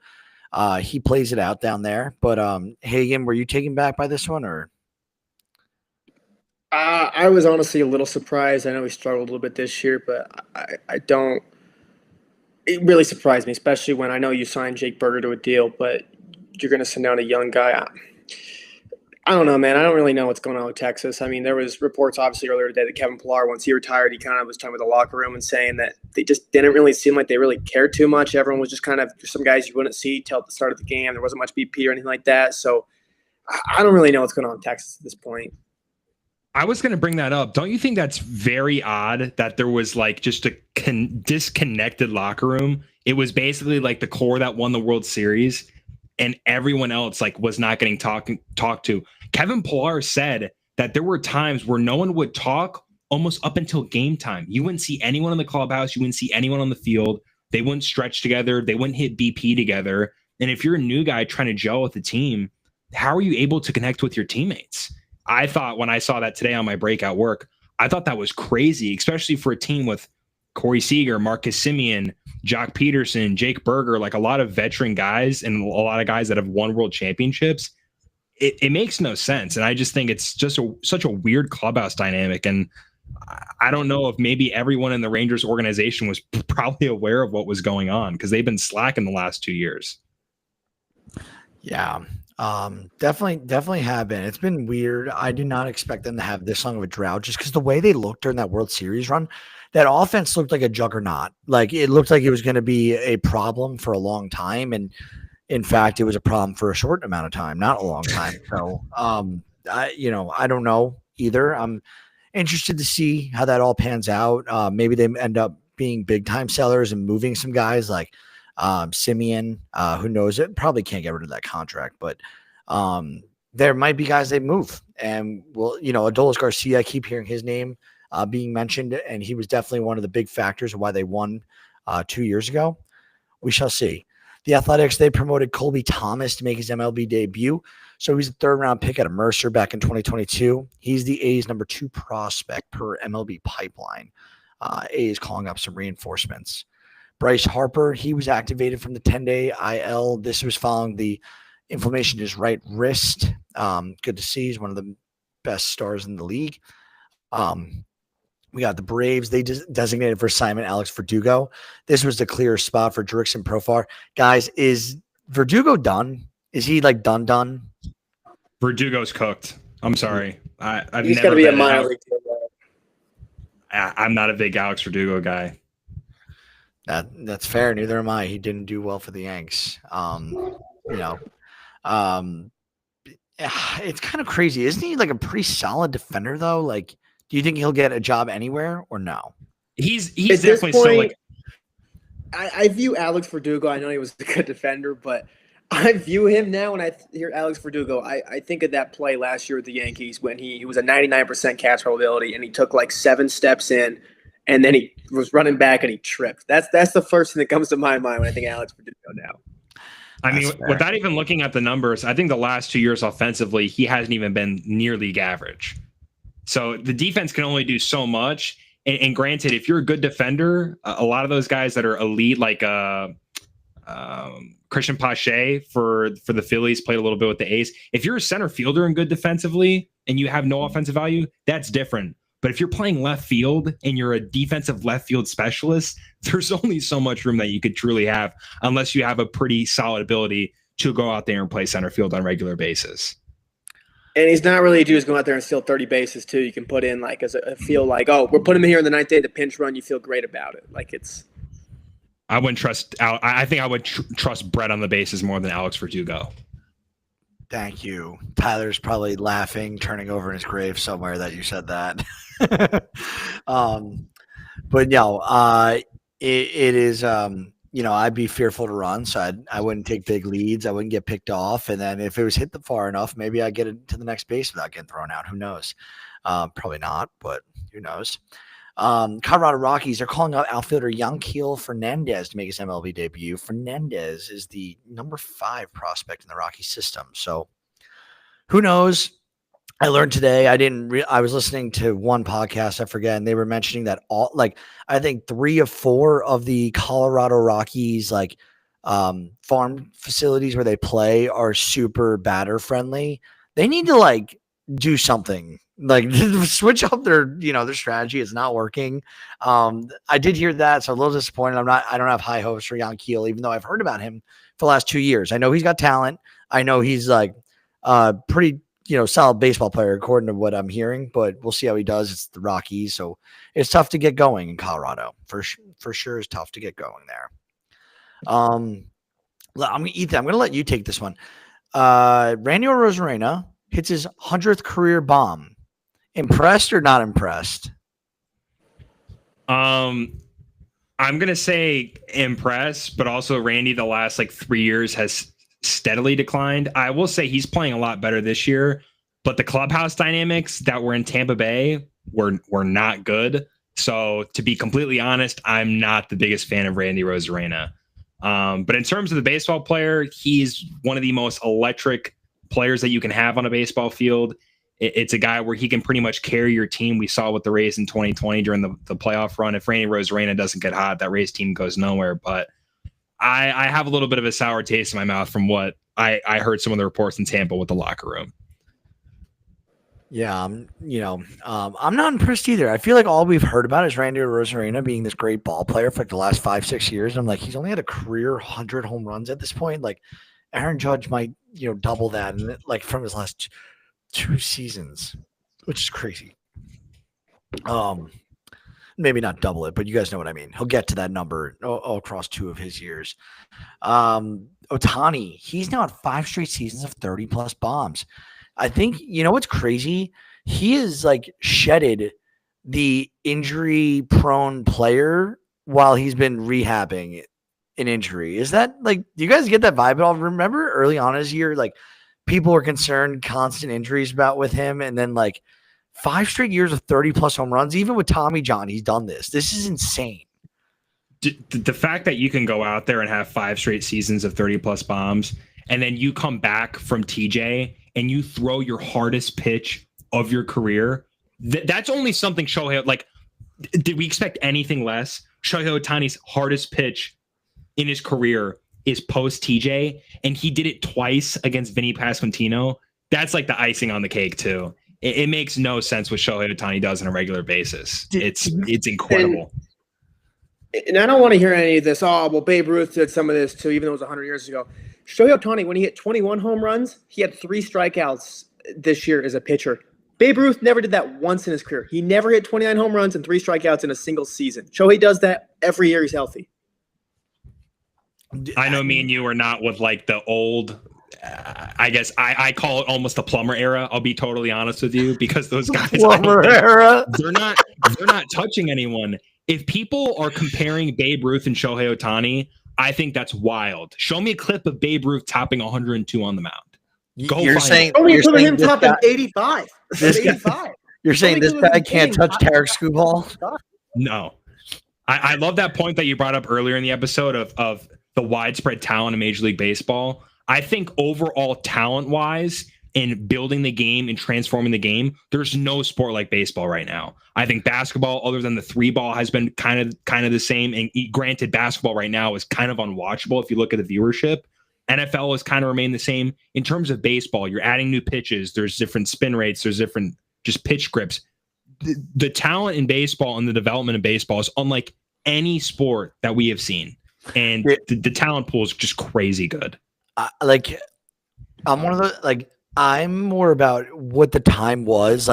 Speaker 1: he plays it out down there. But Hagen, were you taken back by this one, or?
Speaker 2: I was honestly a little surprised. I know he struggled a little bit this year, but I don't. It really surprised me, especially when I know you signed Jake Berger to a deal, but you're going to send down a young guy. I don't know, man. I don't really know what's going on with Texas. I mean, there was reports obviously earlier today that Kevin Pillar, once he retired, he kind of was talking with the locker room and saying that they just didn't really seem like they really cared too much. Everyone was just kind of some guys you wouldn't see till the start of the game. There wasn't much BP or anything like that. So I don't really know what's going on in Texas at this point.
Speaker 3: I was going to bring that up. Don't you think that's very odd that there was like just a disconnected locker room? It was basically like the core that won the World Series, and everyone else like was not getting talked to. Kevin Pillar said that there were times where no one would talk almost up until game time. You wouldn't see anyone in the clubhouse. You wouldn't see anyone on the field. They wouldn't stretch together. They wouldn't hit BP together. And if you're a new guy trying to gel with the team, how are you able to connect with your teammates? I thought when I saw that today on my breakout work, I thought that was crazy, especially for a team with Corey Seager, Marcus Semien, Jock Peterson, Jake Berger, like a lot of veteran guys and a lot of guys that have won world championships. It makes no sense. And I just think it's just such a weird clubhouse dynamic. And I don't know if maybe everyone in the Rangers organization was probably aware of what was going on because they've been slacking the last 2 years.
Speaker 1: Yeah. Definitely have been. It's been weird. I did not expect them to have this long of a drought just because the way they looked during that World Series run, that offense looked like a juggernaut. Like it looked like it was going to be a problem for a long time. And in fact, it was a problem for a short amount of time, not a long time. So, I don't know either. I'm interested to see how that all pans out. Maybe they end up being big time sellers and moving some guys like Simeon, who knows it, probably can't get rid of that contract, but there might be guys they move. And Adolis Garcia, I keep hearing his name being mentioned, and he was definitely one of the big factors of why they won 2 years ago. We shall see. The Athletics, they promoted Colby Thomas to make his MLB debut. So he's a third-round pick out of Mercer back in 2022. He's the A's number 2 prospect per MLB pipeline. A's calling up some reinforcements. Bryce Harper, he was activated from the 10-day IL. This was following the inflammation in his right wrist. Good to see. He's one of the best stars in the league. We got the Braves. They designated for assignment Alex Verdugo. This was the clear spot for Jurickson Profar. Guys, is Verdugo done? Is he like done?
Speaker 3: Verdugo's cooked. I'm sorry.
Speaker 2: He's got to be a minor league team.
Speaker 3: I'm not a big Alex Verdugo guy.
Speaker 1: That's fair. Neither am I. He didn't do well for the Yanks. It's kind of crazy. Isn't he like a pretty solid defender though? Like, do you think he'll get a job anywhere or no?
Speaker 3: He's definitely still like.
Speaker 2: I view Alex Verdugo. I know he was a good defender, but I view him now when I hear Alex Verdugo. I think of that play last year with the Yankees when he was a 99% catch probability and he took like 7 steps in. And then he was running back and he tripped. That's the first thing that comes to my mind when I think Alex Verdugo now.
Speaker 3: I mean, without even looking at the numbers, I think the last 2 years offensively, he hasn't even been near league average. So the defense can only do so much. And granted, if you're a good defender, a lot of those guys that are elite, like Christian Pache for the Phillies, played a little bit with the A's. If you're a center fielder and good defensively and you have no offensive value, that's different. But if you're playing left field and you're a defensive left field specialist, there's only so much room that you could truly have unless you have a pretty solid ability to go out there and play center field on a regular basis.
Speaker 2: And he's not really a dude who's going out there and steal 30 bases too. You can put in like as a feel like, oh, we're putting him here in the 9th day of the pinch run. You feel great about it. Like it's.
Speaker 3: I wouldn't trust. I think I would trust Brett on the bases more than Alex Verdugo.
Speaker 1: Thank you. Tyler's probably laughing, turning over in his grave somewhere that you said that. But no, it is. I'd be fearful to run, so I wouldn't take big leads. I wouldn't get picked off, and then if it was hit far enough, maybe I'd get it to the next base without getting thrown out. Who knows? Probably not, but who knows? Colorado Rockies are calling out outfielder Yanquiel Fernandez to make his MLB debut. Fernandez is the number 5 prospect in the Rockies system. So who knows? I learned today. I was listening to one podcast, I forget, and they were mentioning that I think 3 of 4 of the Colorado Rockies farm facilities where they play are super batter friendly. They need to do something, switch up their strategy. Is not working. I did hear that, so a little disappointed. I don't have high hopes for Yanquiel, even though I've heard about him for the last 2 years. I know he's got talent. I know he's pretty solid baseball player according to what I'm hearing, but we'll see how he does. It's the Rockies, so it's tough to get going in Colorado. For sure, it's tough to get going there. Ethan, I'm going to let you take this one. Randy Arozarena hits his 100th career bomb. Impressed or not impressed?
Speaker 3: I'm going to say impressed, but also Randy the last 3 years has steadily declined. I will say he's playing a lot better this year, but the clubhouse dynamics that were in Tampa Bay were not good. So to be completely honest, I'm not the biggest fan of Randy Arozarena. But in terms of the baseball player, he's one of the most electric players that you can have on a baseball field. It's a guy where he can pretty much carry your team. We saw with the Rays in 2020 during the playoff run. If Randy Arozarena doesn't get hot, that Rays team goes nowhere. But I have a little bit of a sour taste in my mouth from what I heard some of the reports in Tampa with the locker room.
Speaker 1: Yeah, I'm not impressed either. I feel like all we've heard about is Randy Arozarena being this great ball player for the last 5-6 years. And I'm he's only had a career 100 home runs at this point. Aaron Judge might, double that and from his last 2 seasons, which is crazy. Maybe not double it, but you guys know what I mean. He'll get to that number all across 2 of his years. Ohtani, he's now at 5 straight seasons of 30+ bombs. I think, what's crazy? He is shedded the injury prone player while he's been rehabbing an injury. Is that do you guys get that vibe at all? Remember early on his year, people were concerned constant injuries with him. And then 5 straight years of 30+ home runs, even with Tommy John, he's done this. This is insane.
Speaker 3: The fact that you can go out there and have 5 straight seasons of 30+ bombs, and then you come back from TJ and you throw your hardest pitch of your career, that's only something Shohei, did we expect anything less? Shohei Ohtani's hardest pitch in his career is post TJ, and he did it twice against Vinny Pasquantino. That's the icing on the cake too. It makes no sense what Shohei Ohtani does on a regular basis. It's incredible.
Speaker 2: And I don't want to hear any of this. Oh, well, Babe Ruth did some of this too, even though it was 100 years ago. Shohei Ohtani, when he hit 21 home runs, he had 3 strikeouts this year as a pitcher. Babe Ruth never did that once in his career. He never hit 29 home runs and 3 strikeouts in a single season. Shohei does that every year he's healthy.
Speaker 3: I know me and you are not with the old, I guess I call it almost the Plumber era. I'll be totally honest with you, because those guys,
Speaker 1: Plumber era,
Speaker 3: they're not touching anyone. If people are comparing Babe Ruth and Shohei Ohtani, I think that's wild. Show me a clip of Babe Ruth topping 102 on the mound.
Speaker 1: You're saying
Speaker 2: him topping 85. 85.
Speaker 1: You're saying this guy can't touch Tarek Skubal?
Speaker 3: No. I love that point that you brought up earlier in the episode of the widespread talent in Major League Baseball. I think overall talent-wise, in building the game and transforming the game, there's no sport like baseball right now. I think basketball, other than the 3-ball, has been kind of the same. And granted, basketball right now is kind of unwatchable if you look at the viewership. NFL has kind of remained the same. In terms of baseball, you're adding new pitches. There's different spin rates. There's different just pitch grips. The talent in baseball and the development of baseball is unlike any sport that we have seen. And the talent pool is just crazy good.
Speaker 1: I'm one of the I'm more about what the time was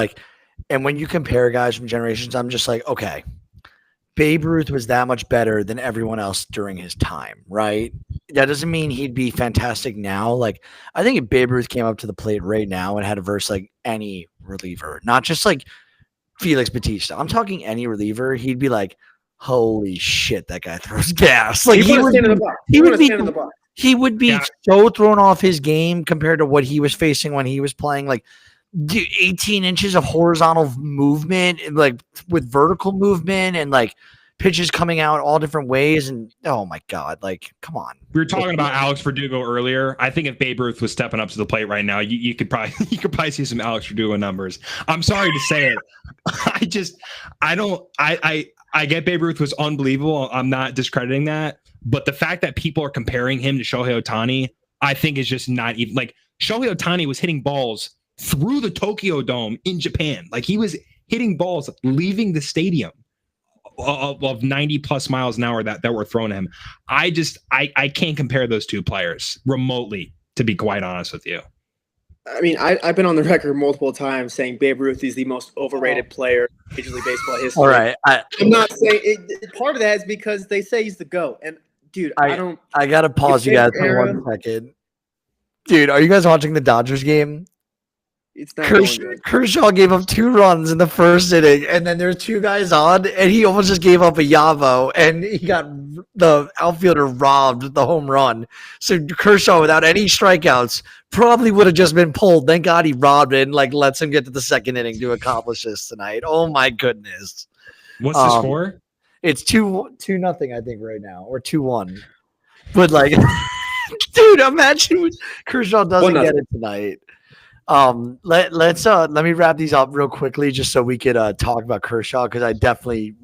Speaker 1: and when you compare guys from generations, I'm just okay, Babe Ruth was that much better than everyone else during his time, right? That doesn't mean he'd be fantastic now. I think if Babe Ruth came up to the plate right now and had a verse any reliever, not just Felix Bautista, I'm talking any reliever, he'd be holy shit, that guy throws gas. He would be so thrown off his game compared to what he was facing when he was playing. 18 inches of horizontal movement, like with vertical movement and like pitches coming out all different ways. And oh my God, like, come on.
Speaker 3: We were talking about Alex Verdugo earlier. I think if Babe Ruth was stepping up to the plate right now, you could probably see some Alex Verdugo numbers. I'm sorry to say it. I get Babe Ruth was unbelievable. I'm not discrediting that. But the fact that people are comparing him to Shohei Ohtani, I think is just not even like Shohei Ohtani was hitting balls through the Tokyo Dome in Japan. Like he was hitting balls leaving the stadium of 90 plus miles an hour that were thrown at him. I can't compare those two players remotely, to be quite honest with you.
Speaker 2: I mean, I've been on the record multiple times saying Babe Ruth is the most overrated player in Major League Baseball history.
Speaker 1: All right.
Speaker 2: I'm not saying it. Part of that is because they say he's the GOAT. And, dude,
Speaker 1: I got to pause you guys for 1 second. Dude, are you guys watching the Dodgers game?
Speaker 2: It's not
Speaker 1: Kershaw gave up 2 runs in the first inning, and then there's 2 guys on, and he almost just gave up a Yavo, and he got the outfielder robbed the home run. So Kershaw, without any strikeouts, probably would have just been pulled. Thank God he robbed it and like lets him get to the second inning to accomplish this tonight. Oh my goodness!
Speaker 3: What's the score?
Speaker 1: It's 2-0, I think, right now, or 2-1. But like, dude, imagine Kershaw doesn't get it tonight. Let me wrap these up real quickly just so we could talk about Kershaw, because I definitely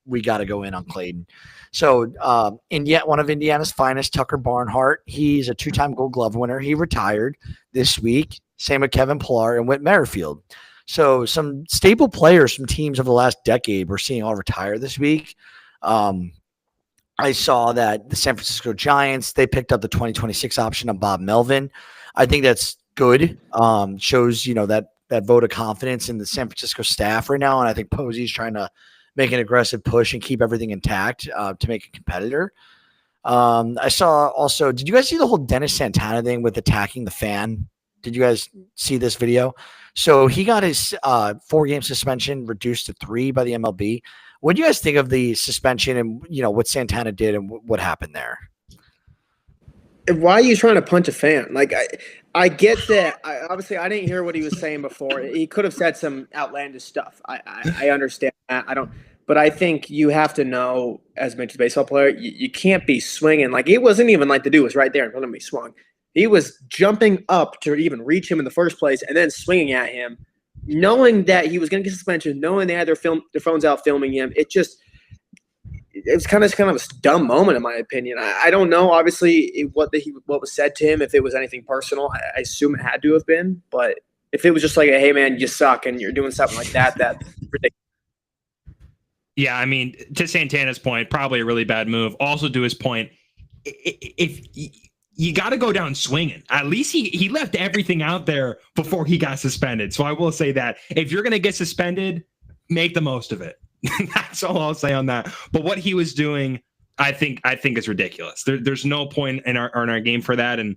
Speaker 1: we got to go in on Clayton. So one of Indiana's finest, Tucker Barnhart, he's a 2-time Gold Glove winner. He retired this week. Same with Kevin Pillar and Whit Merrifield. So some staple players from teams of the last decade we're seeing all retire this week. I saw that the San Francisco Giants, they picked up the 2026 option on Bob Melvin. I think that's good. Shows, that vote of confidence in the San Francisco staff right now. And I think Posey's trying to make an aggressive push and keep everything intact to make a competitor. I saw also, did you guys see the whole Dennis Santana thing with attacking the fan? Did you guys see this video? So he got his 4-game suspension reduced to 3 by the MLB. What do you guys think of the suspension and, what Santana did and what happened there?
Speaker 2: Why are you trying to punch a fan? Like, I get that. Obviously, I didn't hear what he was saying before. He could have said some outlandish stuff. I understand that. But I think you have to know, as a Major League Baseball player, you can't be swinging. Like, it wasn't even like the dude was right there in front of me swung. He was jumping up to even reach him in the first place and then swinging at him, knowing that he was going to get suspension, knowing they had their phones out filming him. It was kind of a dumb moment, in my opinion. I don't know, obviously, what was said to him, if it was anything personal. I assume it had to have been. But if it was just like, hey, man, you suck, and you're doing something like that, that's ridiculous.
Speaker 3: Yeah, I mean, to Santana's point, probably a really bad move. Also, to his point, if you got to go down swinging. At least he left everything out there before he got suspended. So I will say that if you're going to get suspended, make the most of it. That's all I'll say on that. But what he was doing, I think is ridiculous. There's no point in our game for that. And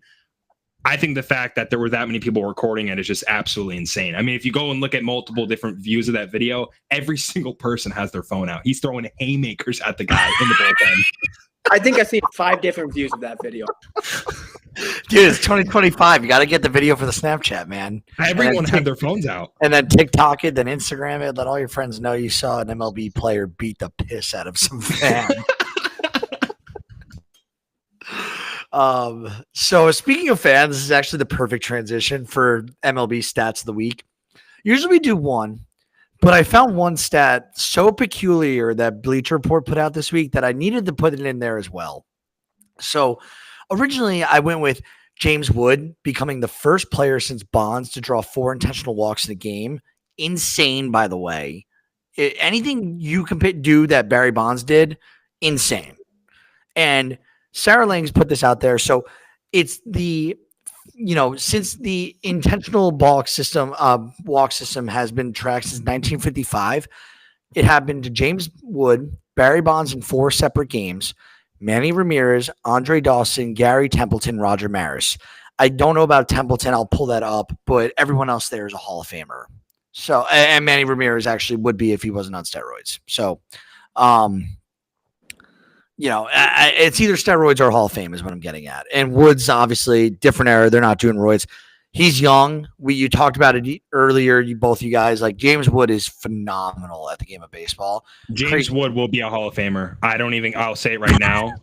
Speaker 3: I think the fact that there were that many people recording it is just absolutely insane. I mean, if you go and look at multiple different views of that video, every single person has their phone out. He's throwing haymakers at the guy in the bullpen.
Speaker 2: I think I've seen 5 different views of that video.
Speaker 1: Dude, it's 2025. You got to get the video for the Snapchat, man.
Speaker 3: Everyone had their phones out.
Speaker 1: And then TikTok it, then Instagram it. Let all your friends know you saw an MLB player beat the piss out of some fan. So speaking of fans, this is actually the perfect transition for MLB stats of the week. Usually we do one, but I found one stat so peculiar that Bleacher Report put out this week that I needed to put it in there as well. So originally I went with James Wood becoming the first player since Bonds to draw 4 intentional walks in a game. Insane, by the way. Anything you can do that Barry Bonds did, insane. And Sarah Lang's put this out there. So it's since the intentional walk system has been tracked since 1955, it happened to James Wood, Barry Bonds in 4 separate games, Manny Ramirez, Andre Dawson, Gary Templeton, Roger Maris. I don't know about Templeton. I'll pull that up, but everyone else there is a Hall of Famer. So, and Manny Ramirez actually would be if he wasn't on steroids. So, it's either steroids or Hall of Fame is what I'm getting at. And Woods, obviously, different era. They're not doing roids. He's young. You talked about it earlier. You guys, like James Wood is phenomenal at the game of baseball.
Speaker 3: James Wood will be a Hall of Famer. I'll say it right now.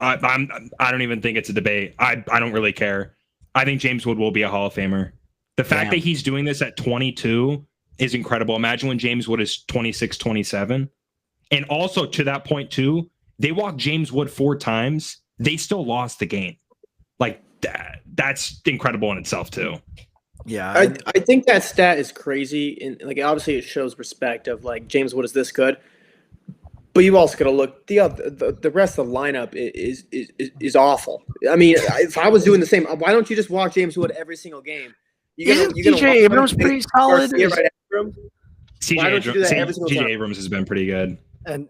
Speaker 3: I don't even think it's a debate. I don't really care. I think James Wood will be a Hall of Famer. The fact that he's doing this at 22 is incredible. Imagine when James Wood is 26, 27. And also to that point too, they walked James Wood 4 times. They still lost the game. Like that's incredible in itself too.
Speaker 2: Yeah, I think that stat is crazy, and like obviously it shows respect of like James Wood is this good, but you also got to look the rest of the lineup is awful. I mean, if I was doing the same, why don't you just walk James Wood every single game?
Speaker 1: Isn't CJ Abrams pretty solid?
Speaker 3: CJ Abrams has been pretty good,
Speaker 1: and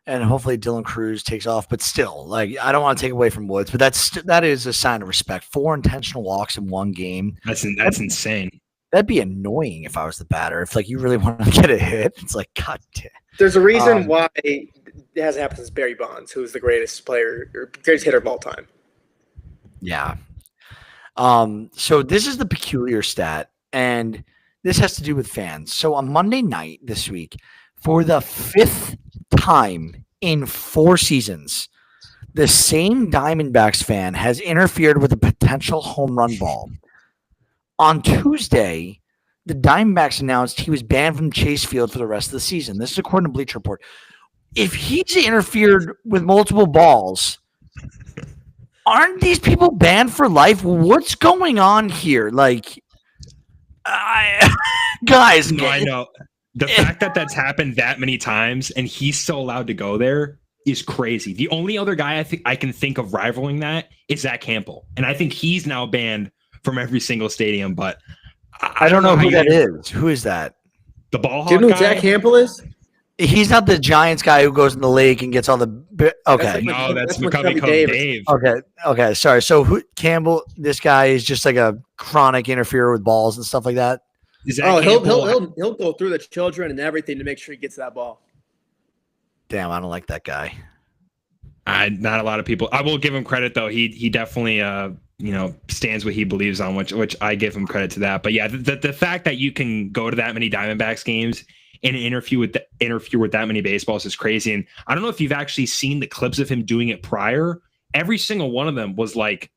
Speaker 1: and hopefully Dylan Cruz takes off. But still, like I don't want to take away from Woods, but that is a sign of respect. 4 intentional walks in one game.
Speaker 3: That's insane.
Speaker 1: That'd be annoying if I was the batter. If like you really want to get a hit, it's like God damn.
Speaker 2: There's a reason why it hasn't happened since Barry Bonds, who's the greatest player or greatest hitter of all time.
Speaker 1: Yeah. So this is the peculiar stat, and this has to do with fans. So on Monday night this week, for the 5th time in 4 seasons, the same Diamondbacks fan has interfered with a potential home run ball. On Tuesday, the Diamondbacks announced he was banned from Chase Field for the rest of the season. This is according to Bleacher Report. If he's interfered with multiple balls, aren't these people banned for life? What's going on here? Like, guys.
Speaker 3: No, I know. The fact that that's happened that many times and he's still allowed to go there is crazy. The only other guy I can think of rivaling that is Zach Campbell. And I think he's now banned from every single stadium, but
Speaker 1: I don't know who that is. Who is that?
Speaker 3: The ball hawk.
Speaker 2: Do you know who Zach Campbell is?
Speaker 1: He's not the Giants guy who goes in the lake and gets all the. Okay,
Speaker 3: that's McCovey Dave.
Speaker 1: Okay, sorry. So Campbell? This guy is just like a chronic interferer with balls and stuff like that.
Speaker 2: He'll go through the children and everything to make sure he gets that ball.
Speaker 1: Damn, I don't like that guy.
Speaker 3: Not a lot of people. I will give him credit though. He definitely stands what he believes on, which I give him credit to that. But yeah, the fact that you can go to that many Diamondbacks games and interfere with that many baseballs is crazy. And I don't know if you've actually seen the clips of him doing it prior. Every single one of them was like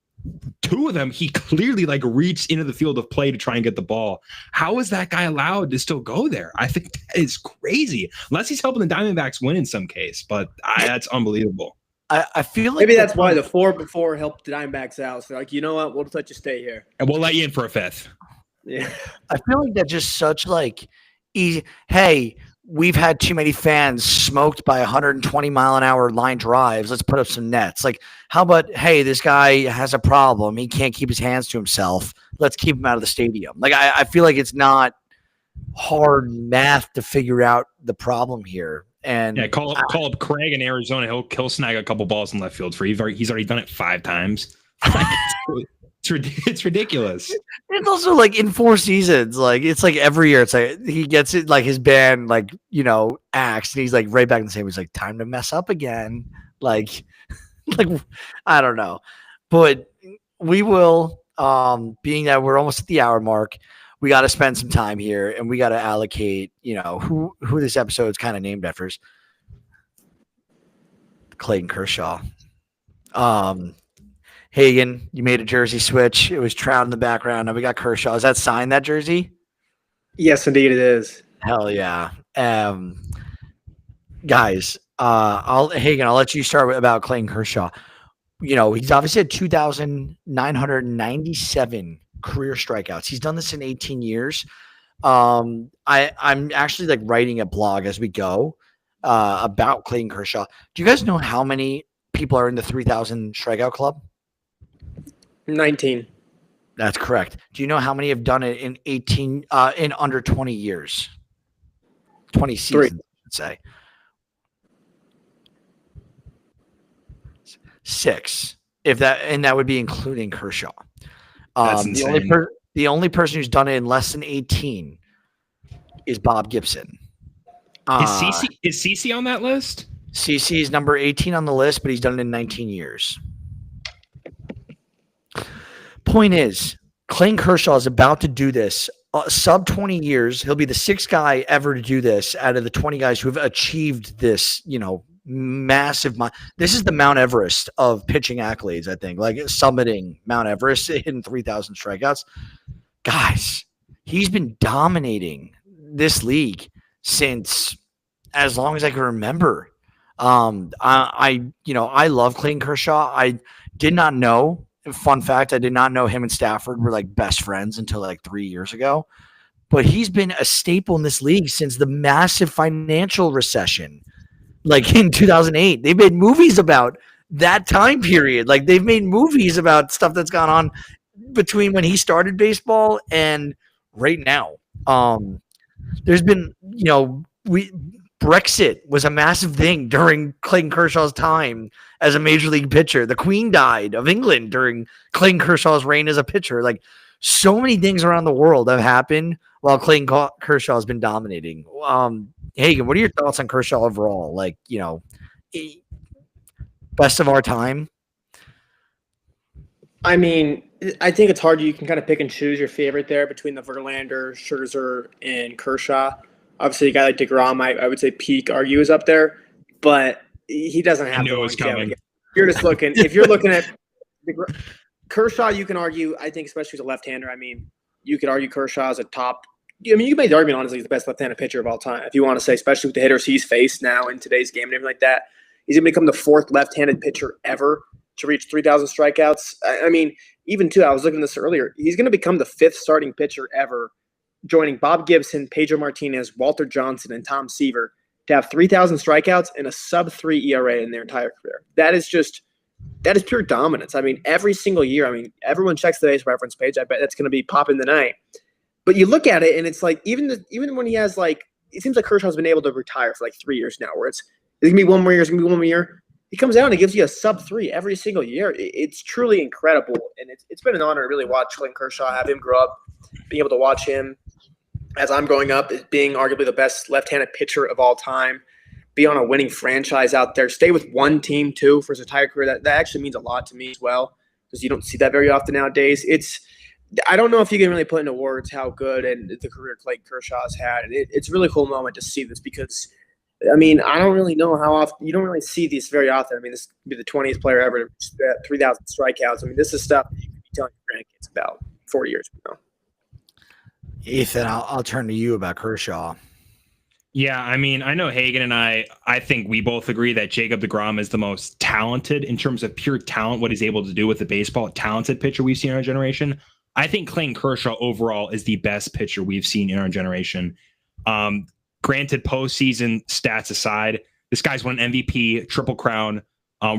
Speaker 3: 2 of them. He clearly like reached into the field of play to try and get the ball. How is that guy allowed to still go there? I think that is crazy. Unless he's helping the Diamondbacks win in some case, but that's unbelievable.
Speaker 1: I feel like
Speaker 2: maybe that's why the 4 before helped the Diamondbacks out. So they're like, you know what? We'll just let you stay here.
Speaker 3: And we'll let you in for a 5th.
Speaker 2: Yeah.
Speaker 1: I feel like that's just such like easy. Hey, we've had too many fans smoked by 120-mile-an-hour line drives. Let's put up some nets. Like, how about, hey, this guy has a problem. He can't keep his hands to himself. Let's keep him out of the stadium. Like, I feel like it's not hard math to figure out the problem here. And
Speaker 3: yeah, call up Craig in Arizona. He'll snag a couple balls in left field for you. He's already done it 5 times. It's ridiculous.
Speaker 1: It's also like in 4 seasons, like it's like every year. It's like he gets it, like his band, like axed, and he's like right back in the same. He's like, time to mess up again. Like I don't know, but we will. Being that we're almost at the hour mark, we got to spend some time here, and we got to allocate. Who this episode is kind of named after is Clayton Kershaw. Hagen, you made a jersey switch. It was Trout in the background. Now we got Kershaw. Is that signed, that jersey?
Speaker 2: Yes, indeed it is.
Speaker 1: Hell yeah. Guys, I'll let you start about Clayton Kershaw. He's obviously had 2,997 career strikeouts. He's done this in 18 years. I'm actually like writing a blog as we go about Clayton Kershaw. Do you guys know how many people are in the 3,000 strikeout club?
Speaker 2: 19.
Speaker 1: That's correct. Do you know how many have done it in in under 20 years? 20 seasons, I should say. 6. And that would be including Kershaw.
Speaker 3: That's insane.
Speaker 1: The only person who's done it in less than 18 is Bob Gibson.
Speaker 3: Is CC on that list?
Speaker 1: CC is number 18 on the list, but he's done it in 19 years. Point is, Clayton Kershaw is about to do this. Sub 20 years, he'll be the 6th guy ever to do this out of the 20 guys who have achieved this, massive. This is the Mount Everest of pitching accolades, I think, like summiting Mount Everest, hitting 3,000 strikeouts. Guys, he's been dominating this league since as long as I can remember. I love Clayton Kershaw. I did not know. Fun fact, I did not know him and Stafford were like best friends until like 3 years ago. But he's been a staple in this league since the massive financial recession, like in 2008. They made movies about that time period. Like they've made movies about stuff that's gone on between when he started baseball and right now. There's been, Brexit was a massive thing during Clayton Kershaw's time as a major league pitcher. The Queen died of England during Clayton Kershaw's reign as a pitcher. Like so many things around the world have happened while Clayton Kershaw has been dominating. Hagen, what are your thoughts on Kershaw overall? Like, best of our time?
Speaker 2: I mean, I think it's hard. You can kind of pick and choose your favorite there between the Verlander, Scherzer, and Kershaw. Obviously, a guy like DeGrom, I would say peak argue is up there, but he doesn't have the longevity. You're just looking. If you're looking at Kershaw, you can argue. I think, especially as a left-hander. I mean, you could argue Kershaw as a top. I mean, you can make the argument honestly he's the best left-handed pitcher of all time. If you want to say, especially with the hitters he's faced now in today's game and everything like that, he's going to become the 4th left-handed pitcher ever to reach 3,000 strikeouts. I mean, even too, I was looking at this earlier. He's going to become the 5th starting pitcher ever, joining Bob Gibson, Pedro Martinez, Walter Johnson, and Tom Seaver to have 3,000 strikeouts and a sub-3 ERA in their entire career. That is pure dominance. I mean, every single year, everyone checks the base reference page. I bet that's going to be popping tonight. But you look at it, and it's like even when he has it seems like Kershaw's been able to retire for like 3 years now, where it's going to be one more year, it's going to be one more year. He comes out and he gives you a sub-3 every single year. It's truly incredible, and it's been an honor to really watch Clayton Kershaw, have him grow up, being able to watch him as I'm growing up, being arguably the best left-handed pitcher of all time, be on a winning franchise out there, stay with one team too for his entire career. That actually means a lot to me as well, because you don't see that very often nowadays. I don't know if you can really put into words how good and the career Clayton Kershaw has had. It's a really cool moment to see this because, I mean, I don't really know how often – you don't really see this very often. I mean, this could be the 20th player ever to reach 3,000 strikeouts. I mean, this is stuff that you could be telling your grandkids about 4 years from now.
Speaker 1: Ethan, I'll turn to you about Kershaw.
Speaker 3: Yeah, I mean, I know Hagen and I think we both agree that Jacob deGrom is the most talented in terms of pure talent, what he's able to do with the baseball, talented pitcher we've seen in our generation. I think Clayton Kershaw overall is the best pitcher we've seen in our generation. Granted, postseason stats aside, this guy's won MVP, Triple Crown,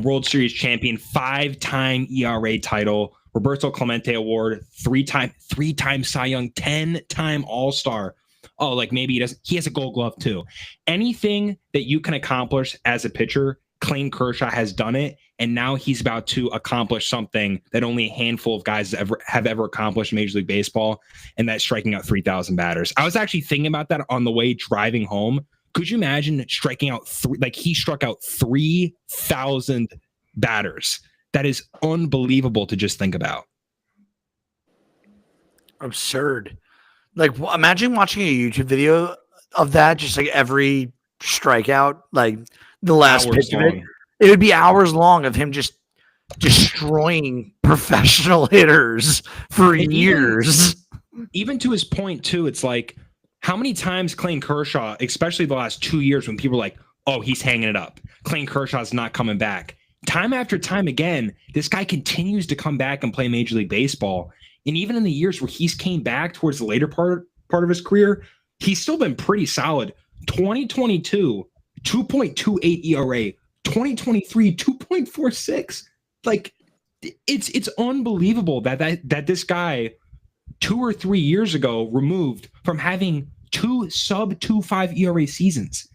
Speaker 3: World Series champion, 5-time ERA title, Roberto Clemente Award, three-time Cy Young, 10-time All-Star. Oh, like maybe he has a Gold Glove too. Anything that you can accomplish as a pitcher, Clayton Kershaw has done it, and now he's about to accomplish something that only a handful of guys have ever accomplished in Major League Baseball, and that's striking out 3,000 batters. I was actually thinking about that on the way driving home. Could you imagine striking out he struck out 3,000 batters? That is unbelievable to just think about.
Speaker 1: Absurd. Like, imagine watching a YouTube video of that, just like every strikeout, like the last pitch of it. It would be hours long of him just destroying professional hitters for years.
Speaker 3: Even to his point, too, it's like, how many times Clayton Kershaw, especially the last 2 years when people are like, oh, he's hanging it up. Clayton Kershaw's not coming back. Time after time again, this guy continues to come back and play Major League Baseball. And even in the years where he's came back towards the later part of his career, he's still been pretty solid. 2022, 2.28 ERA. 2023, 2.46. Like, it's unbelievable that this guy 2 or 3 years ago removed from having 2 sub-2.5 ERA seasons.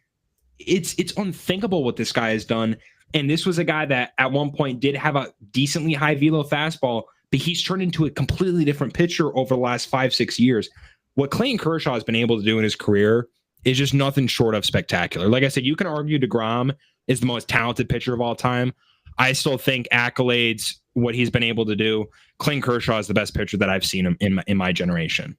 Speaker 3: It's unthinkable what this guy has done. And this was a guy that at one point did have a decently high velo fastball, but he's turned into a completely different pitcher over the last 5-6 years. What Clayton Kershaw has been able to do in his career is just nothing short of spectacular. Like I said, you can argue DeGrom is the most talented pitcher of all time. I still think accolades what he's been able to do. Clayton Kershaw is the best pitcher that I've seen in my generation.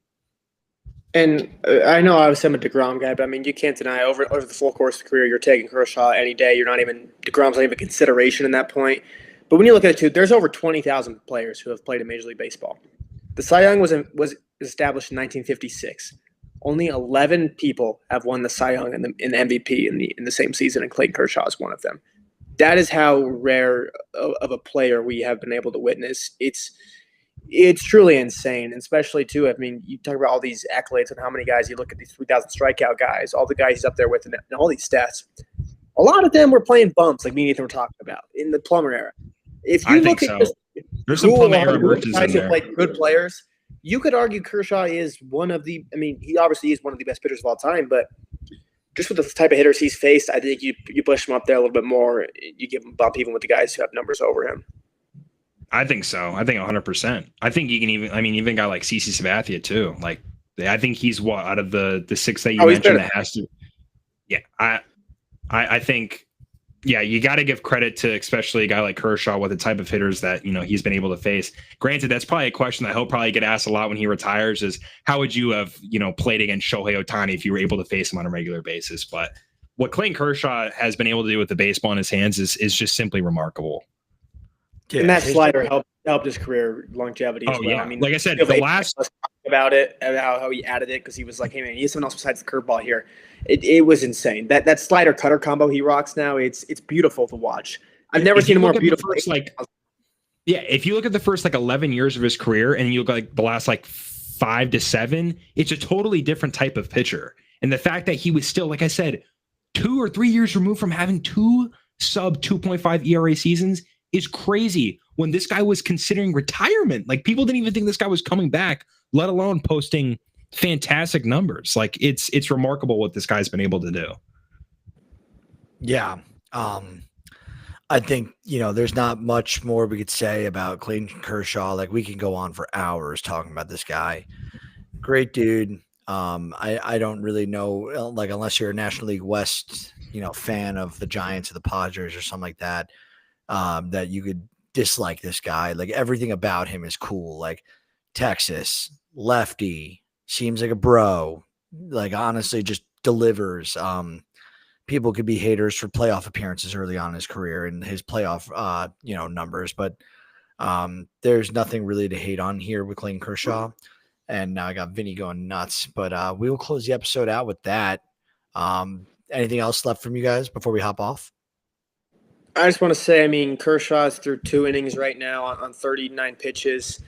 Speaker 2: And I know I was a DeGrom guy, but I mean, you can't deny over the full course of the career, you're taking Kershaw any day. You're not even DeGrom's not even a consideration in that point. But when you look at it too, there's over 20,000 players who have played in Major League Baseball. The Cy Young was established in 1956. Only 11 people have won the Cy Young and the MVP in the same season, and Clayton Kershaw is one of them. That is how rare of a player we have been able to witness. It's truly insane, especially too. I mean, you talk about all these accolades and how many guys you look at these 3,000 strikeout guys, all the guys he's up there with, and all these stats. A lot of them were playing bumps, like me and Ethan were talking about in the Plummer era. If you look at
Speaker 3: there's some Plummer era merchants in there.
Speaker 2: Like good players, you could argue Kershaw is one of the. I mean, he obviously is one of the best pitchers of all time, but just with the type of hitters he's faced, I think you push him up there a little bit more. You give him a bump even with the guys who have numbers over him.
Speaker 3: I think so. I think 100%. I think you can even a guy like CC Sabathia too. Like, I think he's out of the six that you mentioned that has to. Yeah, I think, yeah, you got to give credit to especially a guy like Kershaw with the type of hitters that, he's been able to face. Granted, that's probably a question that he'll probably get asked a lot when he retires is how would you have, played against Shohei Ohtani if you were able to face him on a regular basis? But what Clayton Kershaw has been able to do with the baseball in his hands is just simply remarkable.
Speaker 2: Yeah, and that slider helped his career longevity as well.
Speaker 3: Yeah.
Speaker 2: I mean,
Speaker 3: like I said, the last
Speaker 2: about it, about how he added it because he was like, hey man, he has someone else besides the curveball here. It was insane. That slider cutter combo he rocks now, it's beautiful to watch. I've never seen a more beautiful.
Speaker 3: If you look at the first 11 years of his career and you look like the last 5 to 7, it's a totally different type of pitcher. And the fact that he was still, like I said, 2 or 3 years removed from having 2 sub 2.5 ERA seasons is crazy when this guy was considering retirement. Like, people didn't even think this guy was coming back, let alone posting fantastic numbers. Like, it's remarkable what this guy's been able to do.
Speaker 1: Yeah. I think, there's not much more we could say about Clayton Kershaw. Like, we can go on for hours talking about this guy. Great dude. I don't really know, unless you're a National League West, fan of the Giants or the Padres or something like that, that you could dislike this guy. Like, everything about him is cool. Like, Texas, lefty, seems like a bro. Like, honestly, just delivers. People could be haters for playoff appearances early on in his career and his playoff, numbers, but there's nothing really to hate on here with Clayton Kershaw. And now I got Vinny going nuts, but we will close the episode out with that. Anything else left from you guys before we hop off?
Speaker 2: I just want to say, Kershaw is through 2 innings right now on 39 pitches.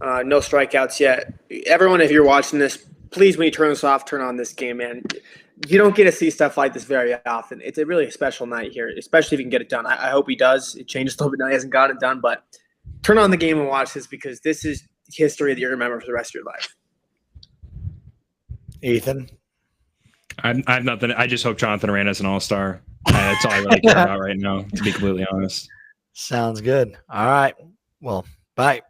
Speaker 2: No strikeouts yet. Everyone, if you're watching this, please, when you turn this off, turn on this game, man. You don't get to see stuff like this very often. It's a really special night here, especially if you can get it done. I hope he does. It changes a little bit now. He hasn't got it done, but turn on the game and watch this because this is history that you remember for the rest of your life.
Speaker 1: Ethan?
Speaker 3: I have nothing. I just hope Jonathan Aranda's an all-star. That's all I really care about right now, to be completely honest.
Speaker 1: Sounds good. All right. Well, bye.